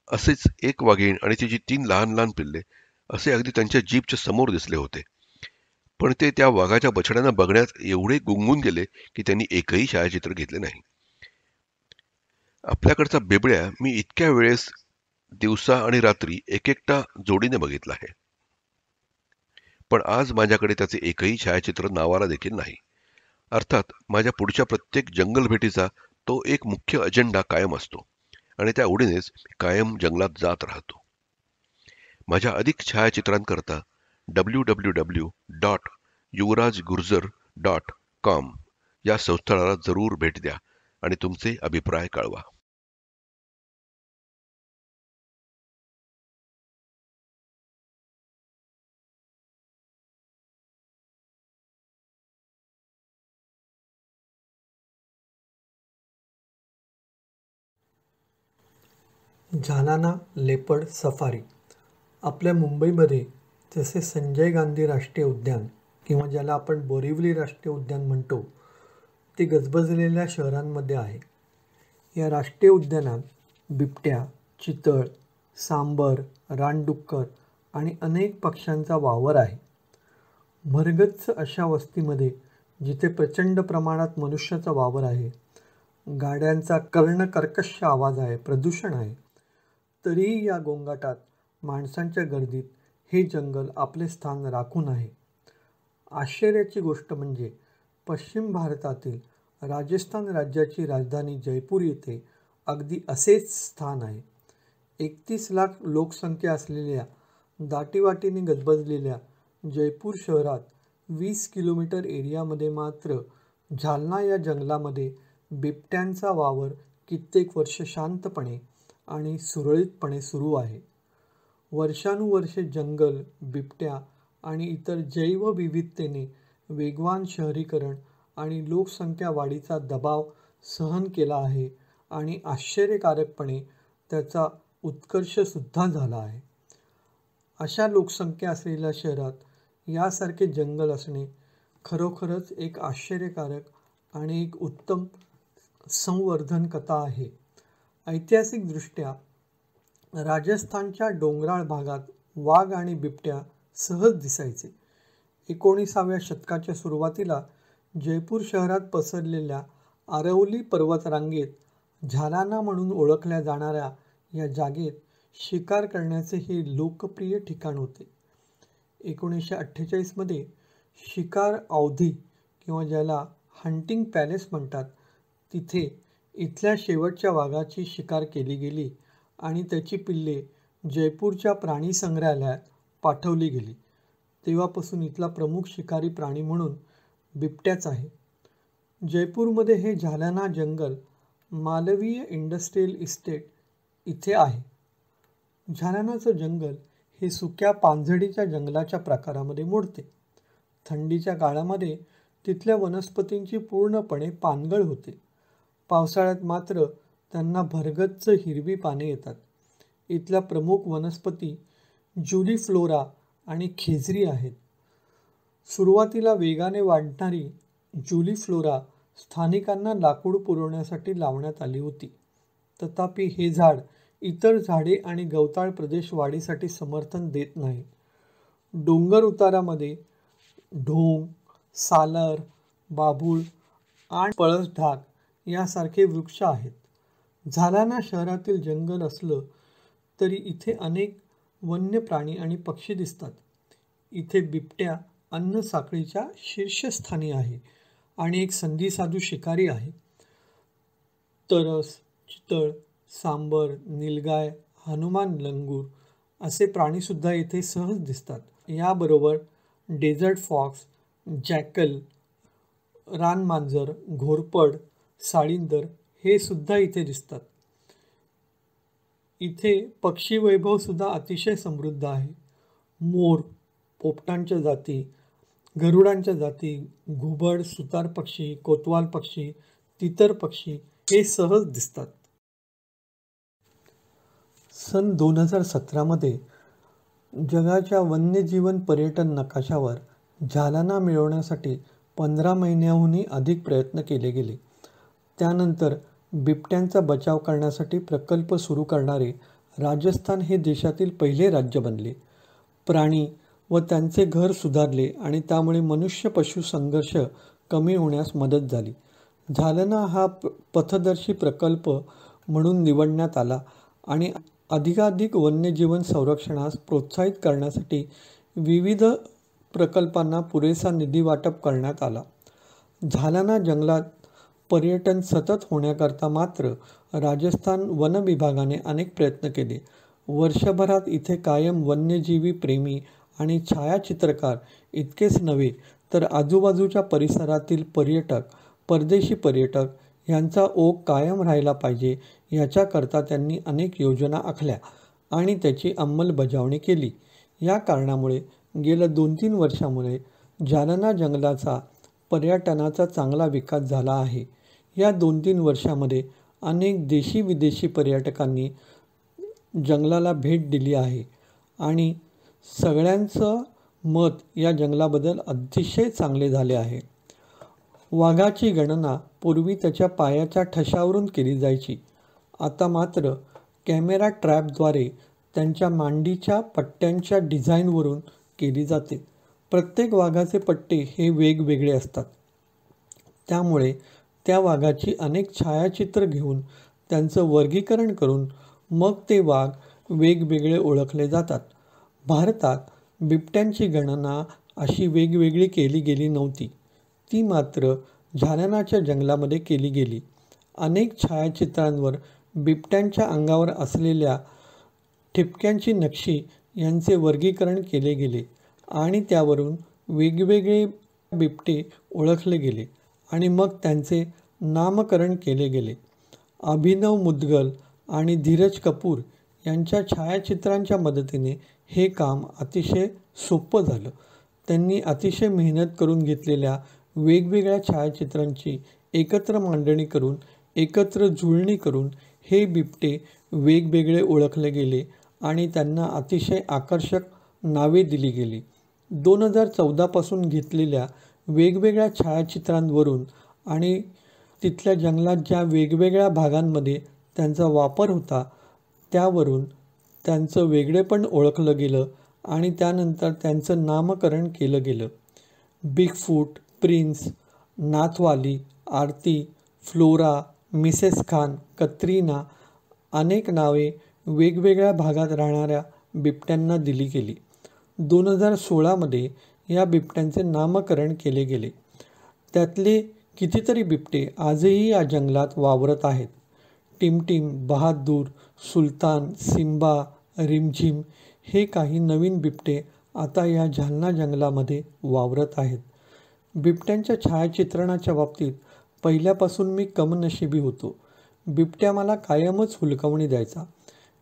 असेच एक वाघीण आणि तिची 3 लहान लहान पिल्ले असे अगदी त्यांच्या जीपच्या समोर दिसले होते. पण ते त्या वाघाच्या बछड्यांना बघण्यात एवढे गुंगून गेले की त्यांनी एकही छायाचित्र घेतले नाही. आपल्याकडचा बिबळ्या मी इतक्या वेळेस दिवसा आणि रात्री एकटा जोडीने बघितला आहे, पण आज माझ्याकडे त्याचे एकही छायाचित्र नावाला देखील नाही. अर्थात माझ्या पुढच्या प्रत्येक जंगल भेटीचा तो एक मुख्य अजेंडा कायम असतो आणि त्या ओढीनेच कायम जंगलात जात राहतो. माझ्या अधिक छायाचित्रांकरता www.yuvrajgurjar.com या संस्थळाला जरूर भेट द्या आणि तुमचे अभिप्राय कळवा. जालाना लेपर्ड सफारी. आपल्या मुंबईमध्ये जसे संजय गांधी राष्ट्रीय उद्यान किंवा ज्याला आपण बोरिवली राष्ट्रीय उद्यान म्हणतो ते गजबजलेल्या शहरांमध्ये आहे. या राष्ट्रीय उद्यानात बिबट्या, चितळ, सांबर, रानडुक्कर आणि अनेक पक्ष्यांचा वावर आहे. भरगच्च अशा वस्तीमध्ये जिथे प्रचंड प्रमाणात मनुष्याचा वावर आहे, गाड्यांचा कर्णकर्कश आवाज आहे, प्रदूषण आहे, तरीही या गोंगाटात माणसांच्या गर्दीत हे जंगल आपले स्थान राखून आहे. आश्चर्याची गोष्ट म्हणजे पश्चिम भारतातील राजस्थान राज्याची राजधानी जयपूर येथे अगदी असेच स्थान आहे. 31 लाख लोकसंख्या असलेल्या दाटीवाटीने गजबजलेल्या जयपूर शहरात 20 किलोमीटर एरियामध्ये मात्र जालना या जंगलामध्ये बिबट्यांचा वावर कित्येक वर्ष शांतपणे आणि सुरळीतपणे सुरू आहे. वर्षानुवर्षे जंगल, बिबट्या आणि इतर जैवविविधतेने वेगवान शहरीकरण आणि लोकसंख्या वाढीचा दबाव सहन केला आहे आणि आश्चर्यकारकपणे त्याचा उत्कर्षसुद्धा झाला आहे. अशा लोकसंख्या असलेल्या शहरात यासारखे जंगल असणे खरोखरच एक आश्चर्यकारक आणि एक उत्तम संवर्धन कथा आहे. ऐतिहासिकदृष्ट्या राजस्थानच्या डोंगराळ भागात वाघ आणि बिबट्या सहज दिसायचे. 19व्या शतकाच्या सुरुवातीला जयपूर शहरात पसरलेल्या आरवली पर्वतरांगेत झालाना म्हणून ओळखल्या जाणाऱ्या या जागेत शिकार करण्याचे हे लोकप्रिय ठिकाण होते. 1948 मध्ये शिकार अवधी किंवा ज्याला हंटिंग पॅलेस म्हणतात तिथे इथल्या शेवटच्या वाघाची शिकार केली गेली आणि त्याची पिल्ले जयपूरच्या प्राणी संग्रहालयात पाठवली गेली. तेव्हापासून इथला प्रमुख शिकारी प्राणी म्हणून बिबट्याच आहे. जयपूरमध्ये हे झालाना जंगल मालवीय इंडस्ट्रियल इस्टेट इथे आहे. झालानाचं जंगल हे सुक्या पानझडीच्या जंगलाच्या प्रकारामध्ये मोडते. थंडीच्या काळामध्ये तिथल्या वनस्पतींची पूर्णपणे पानगळ होते. पावसाळ्यात मात्र त्यांना भरगच्च हिरवी पाने येतात. इथल्या प्रमुख वनस्पती ज्युलीफ्लोरा आणि खेजरी आहेत. सुरुवातीला वेगाने वाढणारी ज्युलीफ्लोरा स्थानिकांना लाकूड पुरवण्यासाठी लावण्यात आली होती. तथापि हे झाड इतर झाडे आणि गवताळ प्रदेश वाढीसाठी समर्थन देत नाही. डोंगर उतारामध्ये ढोंग, सालर, बाभूळ आणि पळसढाक यासारखे वृक्ष आहेत. झालाना शहरातील जंगल असलं तरी इथे अनेक वन्य प्राणी आणि पक्षी दिसतात. इथे बिबट्या अन्न साखळीच्या शीर्षस्थानी आहे आणि एक संधीसाधू शिकारी आहे. तरस, चितळ, सांबर, नीलगाय, हनुमान लंगूर असे प्राणीसुद्धा येथे सहज दिसतात. याबरोबर डेझर्ट फॉक्स, जॅकल, रानमांजर, घोरपड, साळींदर हे सुद्धा इथे दिसतात. इथे पक्षी वैभव सुद्धा अतिशय समृद्ध आहे. मोर, पोपटांच्या जाती, गरुडांच्या जाती, घुबड, सुतार पक्षी, कोतवाल पक्षी, तितर पक्षी हे सहज दिसतात. सन 2017 मध्ये जगाच्या वन्यजीवन पर्यटन नकाशावर झालाना मिळवण्यासाठी 15 महिन्याहूनही अधिक प्रयत्न केले गेले. त्यानंतर बिबट्यांचा बचाव करण्यासाठी प्रकल्प सुरू करणारे राजस्थान हे देशातील पहिले राज्य बनले. प्राणी व त्यांचे घर सुधारले आणि त्यामुळे मनुष्य-पशु संघर्ष कमी होण्यास मदत झाली. झालाना हा पथदर्शी प्रकल्प म्हणून निवडण्यात आला आणि अधिकाधिक वन्यजीवन संरक्षणास प्रोत्साहित करण्यासाठी विविध प्रकल्पांना पुरेसा निधी वाटप करण्यात आला. झालाना जंगलात पर्यटन सतत होण्याकरता मात्र राजस्थान वन विभागाने अनेक प्रयत्न केले, वर्षभरात इथे कायम वन्यजीवी प्रेमी आणि छायाचित्रकार इतकेच नव्हे तर आजूबाजूच्या परिसरातील पर्यटक, परदेशी पर्यटक यांचा ओघ कायम राहिला पाहिजे याच्याकरता त्यांनी अनेक योजना आखल्या आणि त्याची अंमलबजावणी केली. या कारणामुळे गेल्या 2-3 वर्षामुळे जालना जंगलाचा पर्यटनाचा चांगला विकास झाला आहे. या 2-3 वर्षामध्ये अनेक देशी विदेशी पर्यटकांनी जंगलाला भेट दिली आहे आणि सगळ्यांचं मत या जंगलाबद्दल अतिशय चांगले झाले आहे. वाघाची गणना पूर्वी त्याच्या पायाच्या ठशावरून केली जायची. आता मात्र कॅमेरा ट्रॅपद्वारे त्यांच्या मांडीच्या पट्ट्यांच्या डिझाईनवरून केली जाते. प्रत्येक वाघाचे पट्टे हे वेगवेगळे असतात. त्यामुळे त्या वाघाची अनेक छायाचित्र घेऊन त्यांचं वर्गीकरण करून मग ते वाघ वेगवेगळे ओळखले जातात. भारतात बिबट्यांची गणना अशी वेगवेगळी केली गेली नव्हती. ती मात्र जालनाच्या जंगलामध्ये केली गेली. अनेक छायाचित्रांवर बिबट्यांच्या अंगावर असलेल्या ठिपक्यांची नक्षी यांचे वर्गीकरण केले गेले आणि त्यावरून वेगवेगळे बिबटे ओळखले गेले आणि मग त्यांचे नामकरण केले गेले. अभिनव मुद्गल आणि धीरज कपूर यांच्या छायाचित्रांच्या मदतीने हे काम अतिशय सोपं झालं. त्यांनी अतिशय मेहनत करून घेतलेल्या वेगवेगळ्या छायाचित्रांची एकत्र मांडणी करून एकत्र जुळणी करून हे बिबटे वेगवेगळे ओळखले गेले आणि त्यांना अतिशय आकर्षक नावे दिली गेली. 2014 पासून घेतलेल्या वेगवेगळ्या छायाचित्रांवरून आणि तिथल्या जंगलात ज्या वेगवेगळ्या भागांमध्ये त्यांचा वापर होता त्यावरून त्यांचं वेगळेपण ओळखलं गेलं आणि त्यानंतर त्यांचं नामकरण केलं गेलं. बिगफूट, प्रिन्स, नाथवाली, आरती, फ्लोरा, मिसेस खान, कत्रीना अनेक नावे वेगवेगळ्या भागात राहणाऱ्या बिबट्यांना दिली गेली. 2016 या बिबट्यांचे नामकरण केले गेले. त्यातले कितीतरी बिबटे आजही या जंगलात वावरत आहेत. टिमटिम, बहादूर, सुलतान, सिम्बा, रिमझिम हे काही नवीन बिबटे आता या जालना जंगलामध्ये वावरत आहेत. बिबट्यांच्या छायाचित्रणाच्या बाबतीत पहिल्यापासून मी कमनशिबी होतो. बिबट्या मला कायमच हुलकावणी द्यायचा.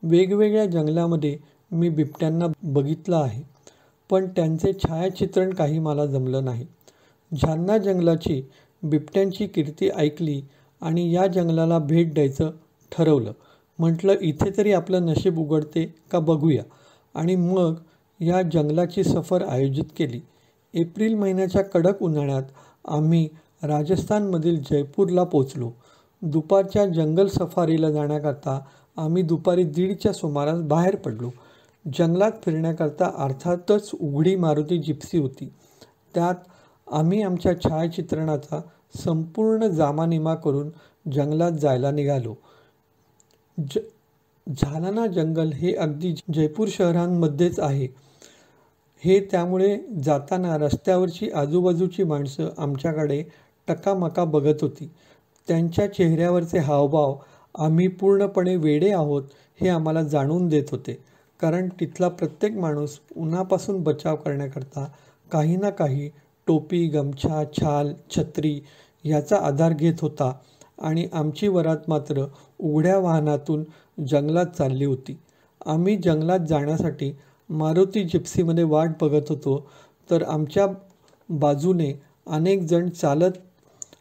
वेगवेगळ्या जंगलामध्ये मी बिबट्यांना बघितलं आहे, पण त्यांचे छायाचित्रण काही मला जमलं नाही. जालना जंगलाची बिबट्यांची कीर्ती ऐकली आणि या जंगलाला भेट द्यायचं ठरवलं. म्हटलं इथे तरी आपलं नशीब उघडते का बघूया आणि मग या जंगलाची सफर आयोजित केली. एप्रिल महिन्याच्या कडक उन्हाळ्यात आम्ही राजस्थानमधील जयपूरला पोचलो. दुपारच्या जंगल सफारीला जाण्याकरता आम्ही दुपारी 1:30च्या सुमारास बाहेर पडलो. जंगलात फिरण्याकरता अर्थातच उघडी मारुती जिप्सी होती. त्यात आम्ही आमच्या छायाचित्रणाचा संपूर्ण जामानिमा करून जंगलात जायला निघालो. जालना जंगल हे अगदी जयपूर शहरांमध्येच आहे. हे त्यामुळे जाताना रस्त्यावरची आजूबाजूची माणसं आमच्याकडे टकामका बघत होती. त्यांच्या चेहऱ्यावरचे हावभाव आम्ही पूर्णपणे वेडे आहोत हे आम्हाला जाणून देत होते. कारण तिथला प्रत्येक माणूस उन्हापासून बचाव करण्याकरता काही ना काही टोपी, गमछा, छाल, छत्री याचा आधार घेत होता आणि आमची वरात मात्र उघड्या वाहनातून जंगलात चालली होती. आम्ही जंगलात जाण्यासाठी मारुती जिप्सीमध्ये वाट बघत होतो तर आमच्या बाजूने अनेक जण चालत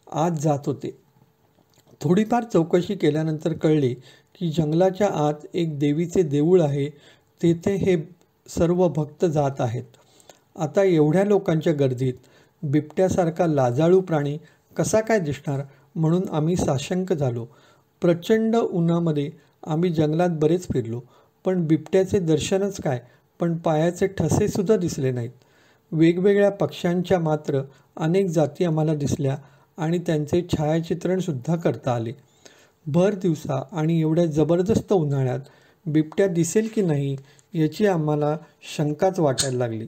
आत जात होते. थोडीफार चौकशी केल्यानंतर कळले की जंगलाच्या आत एक देवीचे देऊळ आहे. तेथे हे सर्व भक्त जात आहेत. आता एवढ्या लोकांच्या गर्दीत बिबट्यासारखा लाजाळू प्राणी कसा काय दिसणार म्हणून आम्ही साशंक झालो. प्रचंड उन्हामध्ये आम्ही जंगलात बरेच फिरलो, पण बिबट्याचे दर्शनच काय, पण पायाचे ठसेसुद्धा दिसले नाहीत. वेगवेगळ्या पक्ष्यांच्या मात्र अनेक जाती आम्हाला दिसल्या आणि त्यांचे छायाचित्रणसुद्धा करता आले. भर दिवसा आणि एवढ्या जबरदस्त उन्हाळ्यात बिबट्या दिसेल की नाही याची आम्हाला शंकाच वाटायला लागली.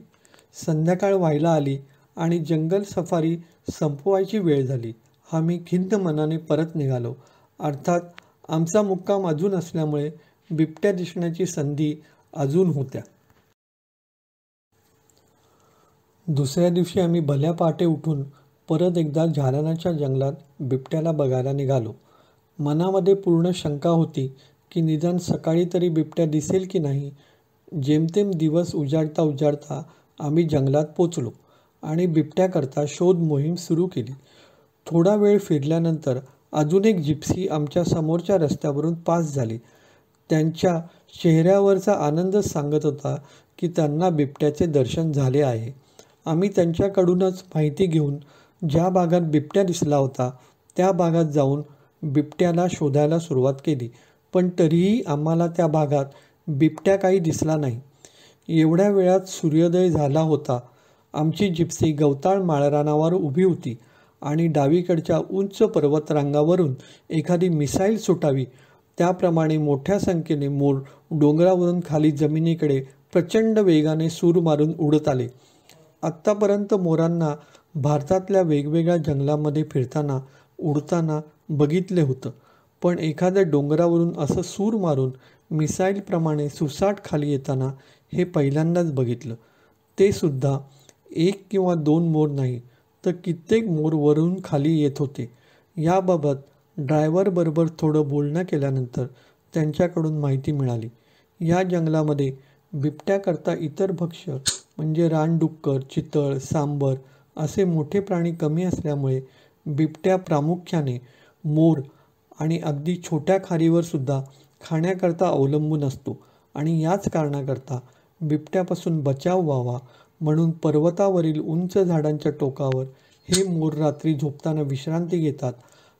संध्याकाळ व्हायला आली आणि जंगल सफारी संपवायची वेळ झाली. आम्ही खिन्न मनाने परत निघालो. अर्थात आमचा मुक्काम अजून असल्यामुळे बिबट्या दिसण्याची संधी अजून होत्या. दुसऱ्या दिवशी आम्ही भल्या पहाटे उठून परत एकदा झारानाच्या जंगलात बिबट्याला बघायला निघालो. मनामध्ये पूर्ण शंका होती की निदान सकाळी तरी बिबट्या दिसेल की नाही. जेमतेम दिवस उजाडता उजाडता आम्ही जंगलात पोचलो आणि बिबट्याकरता शोध मोहीम सुरू केली. थोडा वेळ फिरल्यानंतर अजून एक जिप्सी आमच्या समोरच्या रस्त्यावरून पास झाली. त्यांच्या चेहऱ्यावरचा आनंदच सांगत होता की त्यांना बिबट्याचे दर्शन झाले आहे. आम्ही त्यांच्याकडूनच माहिती घेऊन ज्या भागात बिबट्या दिसला होता त्या भागात जाऊन बिबट्याला शोधायला सुरुवात केली, पण तरीही आम्हाला त्या भागात बिबट्या काही दिसला नाही. एवढ्या वेळात सूर्योदय झाला होता. आमची जिप्सी गवताळ माळरानावर उभी होती आणि डावीकडच्या उंच पर्वतरांगावरून एखादी मिसाईल सुटावी त्याप्रमाणे मोठ्या संख्येने मोर डोंगरावरून खाली जमिनीकडे प्रचंड वेगाने सूर मारून उडत आले. आत्तापर्यंत मोरांना भारतातल्या वेगवेगळ्या जंगलामध्ये फिरताना उडताना बघितले होतं, पण एखाद्या डोंगरावरून असं सूर मारून मिसाईलप्रमाणे सुसाट खाली येताना हे पहिल्यांदाच बघितलं. ते सुद्धा 1 किंवा 2 मोर नाही तर कित्येक मोर वरून खाली येत होते. याबाबत ड्रायव्हरबरोबर थोडं बोलणं केल्यानंतर त्यांच्याकडून माहिती मिळाली. या जंगलामध्ये बिबट्याकरता इतर भक्ष्य म्हणजे रानडुक्कर, चितळ, सांबर असे मोठे प्राणी कमी असल्यामुळे बिबट्या प्रामुख्याने मोर आणि अगदी छोट्या खारीवर सुद्धा खाण्याकरता अवलंबून असतो आणि याच कारणाकरता बिबट्यापासून बचाव व्हावा म्हणून पर्वतावरील उंच झाडांच्या टोकावर हे मोर रात्री झोपताना विश्रांती घेतात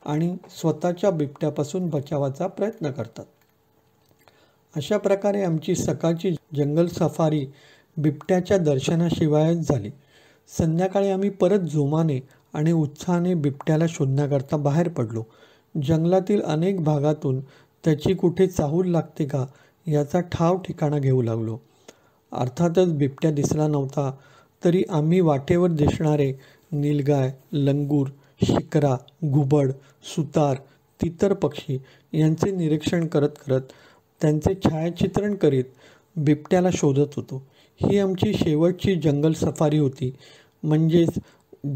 आणि स्वतःच्या बिबट्यापासून बचावाचा प्रयत्न करतात. अशा प्रकारे आमची सकाळची जंगल सफारी बिबट्याच्या दर्शनाशिवायच झाली. संध्याकाळी आम्ही परत जोमाने आणि उत्साहाने बिबट्याला शोधण्याकरता बाहेर पडलो. जंगलातील अनेक भागातून त्याची कुठे चाहूल लागते का याचा ठाव ठिकाणा घेऊ लागलो. अर्थातच बिबट्या दिसला नव्हता तरी आम्ही वाटेवर दिसणारे नीलगाय, लंगूर, शिकरा, घुबड, सुतार, तितर पक्षी यांचे निरीक्षण करत करत त्यांचे छायाचित्रण करीत बिबट्याला शोधत होतो. ही आमची शेवटची जंगल सफारी होती, म्हणजेच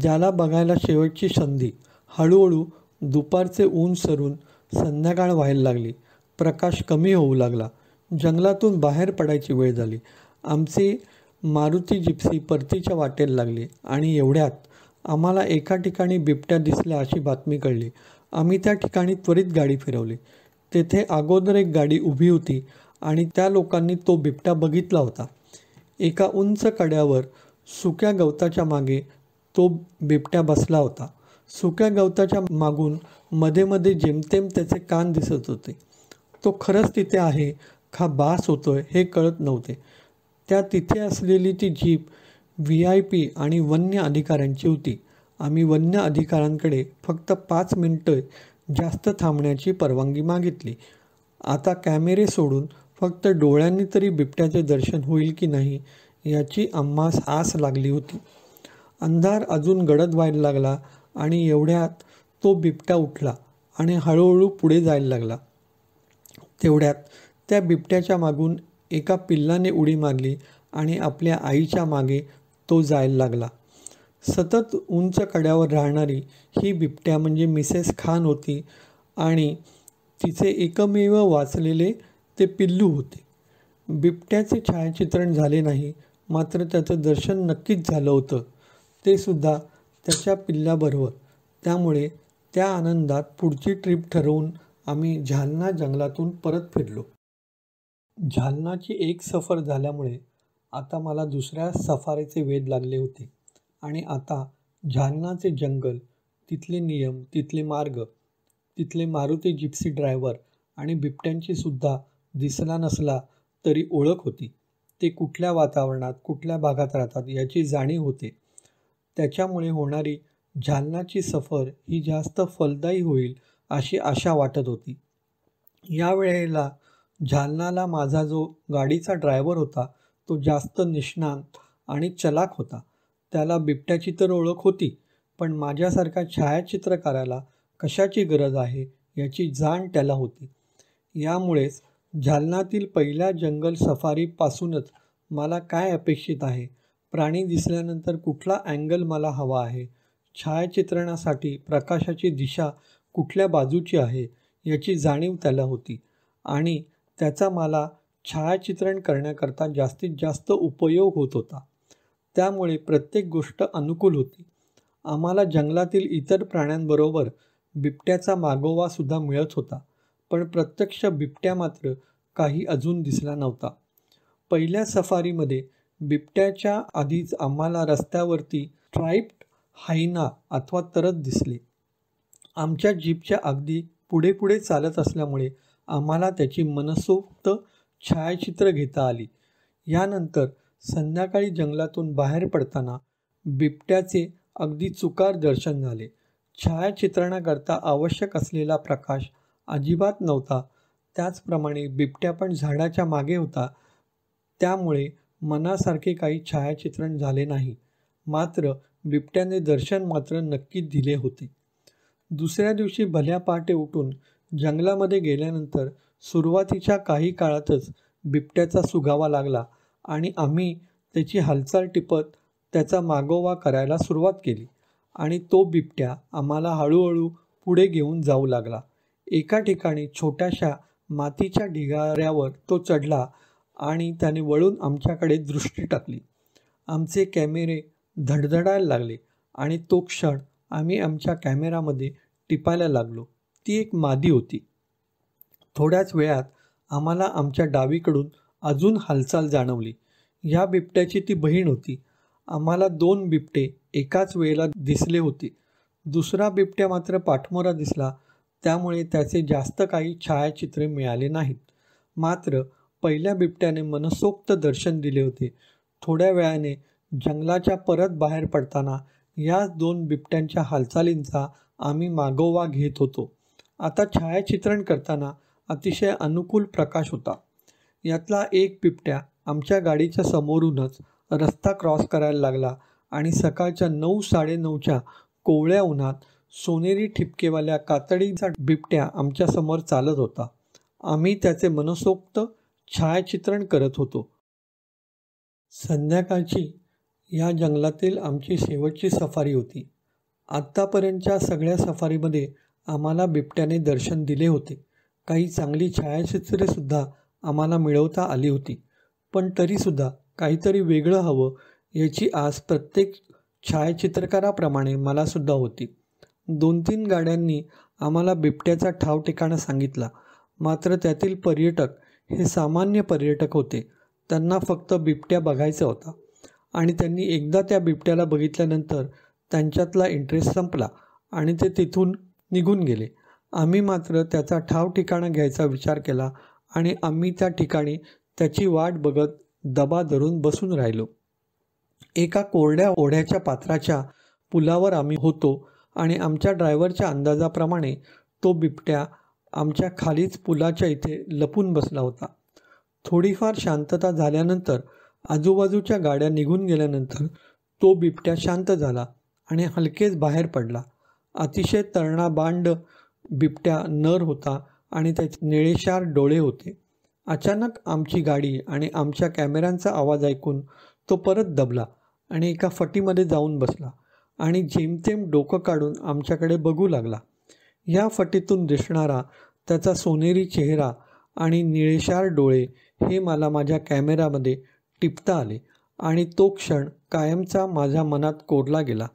ज्याला बघायला शेवटची संधी. हळूहळू दुपारचे ऊन सरून संध्याकाळ व्हायला लागली. प्रकाश कमी होऊ लागला. जंगलातून बाहेर पडायची वेळ झाली. आमचे मारुती जिप्सी परतीच्या वाटेला लागले आणि एवढ्यात आम्हाला एका ठिकाणी बिबट्या दिसला अशी बातमी कळली. आम्ही त्या ठिकाणी त्वरित गाडी फिरवली. तेथे अगोदर एक गाडी उभी होती आणि त्या लोकांनी तो बिबट्या बघितला होता. एका उंच कड्यावर सुक्या गवताच्या मागे तो बिबट्या बसला होता. सुक्या गवताच्या मागून मध्ये मध्ये जेमतेम त्याचे कान दिसत होते. तो खरंच तिथे आहे का भास होतोय हे कळत नव्हते. त्या तिथे असलेली ती जीप VIP आणि वन्य अधिकाऱ्यांची होती. आम्ही वन्य अधिकाऱ्यांकडे फक्त 5 मिनिटं जास्त थांबण्याची परवानगी मागितली. आता कॅमेरे सोडून फक्त डोळ्यांनी तरी बिबट्याचे दर्शन होईल की नाही याची आम्हास आस लागली होती. अंधार अजून गडद व्हायला लागला आणि एवढ्यात तो बिबट्या उठला आणि हळूहळू पुढे जायला लागला. तेवढ्यात त्या बिबट्याच्या मागून एका पिल्लाने उडी मारली आणि आपल्या आईच्या मागे तो जायला लागला. सतत उंच कड्यावर राहणारी ही बिबट्या म्हणजे मिसेस खान होती आणि तिचे एकमेव वाचलेले ते पिल्लू होते. बिबट्याचे छायाचित्रण झाले नाही, मात्र त्याचं दर्शन नक्कीच झालं होतं, ते सुद्धा त्याच्या पिल्लाबरोबर. त्यामुळे त्या आनंदात पुढची ट्रिप ठरवून आम्ही झालना जंगलातून परत फिरलो. झालनाची एक सफर झाल्यामुळे आता मला दुसऱ्या सफारीचे वेध लागले होते आणि आता झालनाचे जंगल, तिथले नियम, तिथले मार्ग, तिथले मारुती जिप्सी ड्रायव्हर आणि बिबट्यांची सुद्धा दिसला नसला तरी ओळख होती. ते कुठल्या वातावरणात कुठल्या भागात राहतात याची जाणीव होते. त्याच्यामुळे होणारी झालनाची सफर ही जास्त फलदायी होईल अशी आशा वाटत होती. यावेळेला झालनाला माझा जो गाडीचा ड्रायव्हर होता तो जास्त निष्णात आणि चलाख होता. त्याला बिबट्याची तर ओळख होती, पण माझ्यासारखा छायाचित्रकाराला कशाची गरज आहे याची जाण त्याला होती. यामुळेच जालन्यातील पहिल्या जंगल सफारीपासूनच मला काय अपेक्षित आहे, प्राणी दिसल्यानंतर कुठला अँगल मला हवा आहे, छायाचित्रणासाठी प्रकाशाची दिशा कुठल्या बाजूची आहे याची जाणीव त्याला होती आणि त्याचा मला छायाचित्रण करण्याकरता जास्तीत जास्त उपयोग होत होता. त्यामुळे प्रत्येक गोष्ट अनुकूल होती. आम्हाला जंगलातील इतर प्राण्यांबरोबर बिबट्याचा मागोवासुद्धा मिळत होता, पण प्रत्यक्ष बिबट्या मात्र काही अजून दिसला नव्हता. पहिल्या सफारीमध्ये बिबट्याच्या आधीच आम्हाला रस्त्यावरती स्ट्राइप्ड हायना अथवा तरत दिसले. आमच्या जीपच्या अगदी पुढे पुढे चालत असल्यामुळे आम्हाला त्याची मनसोक्त छायाचित्र घेता आली. यानंतर संध्याकाळी जंगलातून बाहेर पडताना बिबट्याचे अगदी चुकार दर्शन झाले. छायाचित्रणाकरता आवश्यक असलेला प्रकाश अजिबात नव्हता. त्याचप्रमाणे बिबट्या पण झाडाच्या मागे होता, त्यामुळे मनासारखे काही छायाचित्रण झाले नाही. मात्र बिबट्याने दर्शन मात्र नक्कीच दिले होते. दुसऱ्या दिवशी भल्या पहाटे उठून जंगलामध्ये गेल्यानंतर सुरुवातीच्या काही काळातच बिबट्याचा सुगावा लागला आणि आम्ही त्याची हालचाल टिपत त्याचा मागोवा करायला सुरुवात केली आणि तो बिबट्या आम्हाला हळूहळू पुढे घेऊन जाऊ लागला. एका ठिकाणी छोट्याशा मातीच्या ढिगाऱ्यावर तो चढला आणि त्याने वळून आमच्याकडे दृष्टी टाकली. आमचे कॅमेरे धडधडायला लागले आणि तो क्षण आम्ही आमच्या कॅमेरामध्ये टिपायला लागलो. ती एक मादी होती. थोड्याच वेळात आम्हाला आमच्या डावीकडून अजून हालचाल जाणवली. ह्या बिबट्याची ती बहीण होती. आम्हाला 2 बिबटे एकाच वेळेला दिसले होते. दुसरा बिबट्या मात्र पाठमोरा दिसला, त्यामुळे त्याचे जास्त काही छायाचित्रे मिळाले नाहीत. मात्र पहिल्या बिबट्याने मनसोक्त दर्शन दिले होते. थोड्या वेळाने जंगलाच्या परत बाहेर पडताना या 2 बिबट्यांच्या हालचालींचा आम्ही मागोवा घेत होतो. आता छायाचित्रण करताना अतिशय अनुकूल प्रकाश होता. यातला एक बिबट्या आमच्या गाडीच्या समोरूनच रस्ता क्रॉस करायला लागला आणि सकाळच्या 9-9:30च्या कोवळ्या उन्हात सोनेरी ठिपकेवाल्या कातडीचा बिबट्या आमच्यासमोर चालत होता. आम्ही त्याचे मनसोक्त छायाचित्रण करत होतो. संध्याकाळची या जंगलातील आमची शेवटची सफारी होती. आत्तापर्यंतच्या सगळ्या सफारीमध्ये आम्हाला बिबट्याने दर्शन दिले होते. काही चांगली छायाचित्रेसुद्धा आम्हाला मिळवता आली होती. पण तरीसुद्धा काहीतरी वेगळं हवं याची आस प्रत्येक छायाचित्रकाराप्रमाणे मलासुद्धा होती. 2-3 गाड्यांनी आम्हाला बिबट्याचा ठाव ठिकाणा सांगितला. मात्र त्यातील पर्यटक हे सामान्य पर्यटक होते. त्यांना फक्त बिबट्या बघायचा होता आणि त्यांनी एकदा त्या बिबट्याला बघितल्यानंतर त्यांच्यातला इंटरेस्ट संपला आणि ते तिथून निघून गेले. आम्ही मात्र त्याचा ठाव ठिकाणा घ्यायचा विचार केला आणि आम्ही त्या ठिकाणी त्याची वाट बघत दबा धरून बसून राहिलो. एका कोरड्या ओढ्याच्या पात्राच्या पुलावर आम्ही होतो आणि आमच्या ड्रायव्हरच्या अंदाजाप्रमाणे तो बिबट्या आमच्या खालीच पुलाच्या इथे लपून बसला होता. थोडीफार शांतता झाल्यानंतर आजूबाजूच्या गाड्या निघून गेल्यानंतर तो बिबट्या शांत झाला आणि हलकेच बाहेर पडला. अतिशय तळणाबांड बिबट्या नर होता आणि त्याचे निळेशार डोळे होते. अचानक आमची गाडी आणि आमच्या कॅमेऱ्यांचा आवाज ऐकून तो परत दबला आणि एका फटीमध्ये जाऊन बसला आणि जेमतेम डोकं काढून आमच्याकडे बघू लागला. या फटीतून दिसणारा त्याचा सोनेरी चेहरा आणि निळेशार डोळे हे मला माझ्या कॅमेऱ्यामध्ये टिपता आले आणि तो क्षण कायमचा माझ्या मनात कोरला गेला.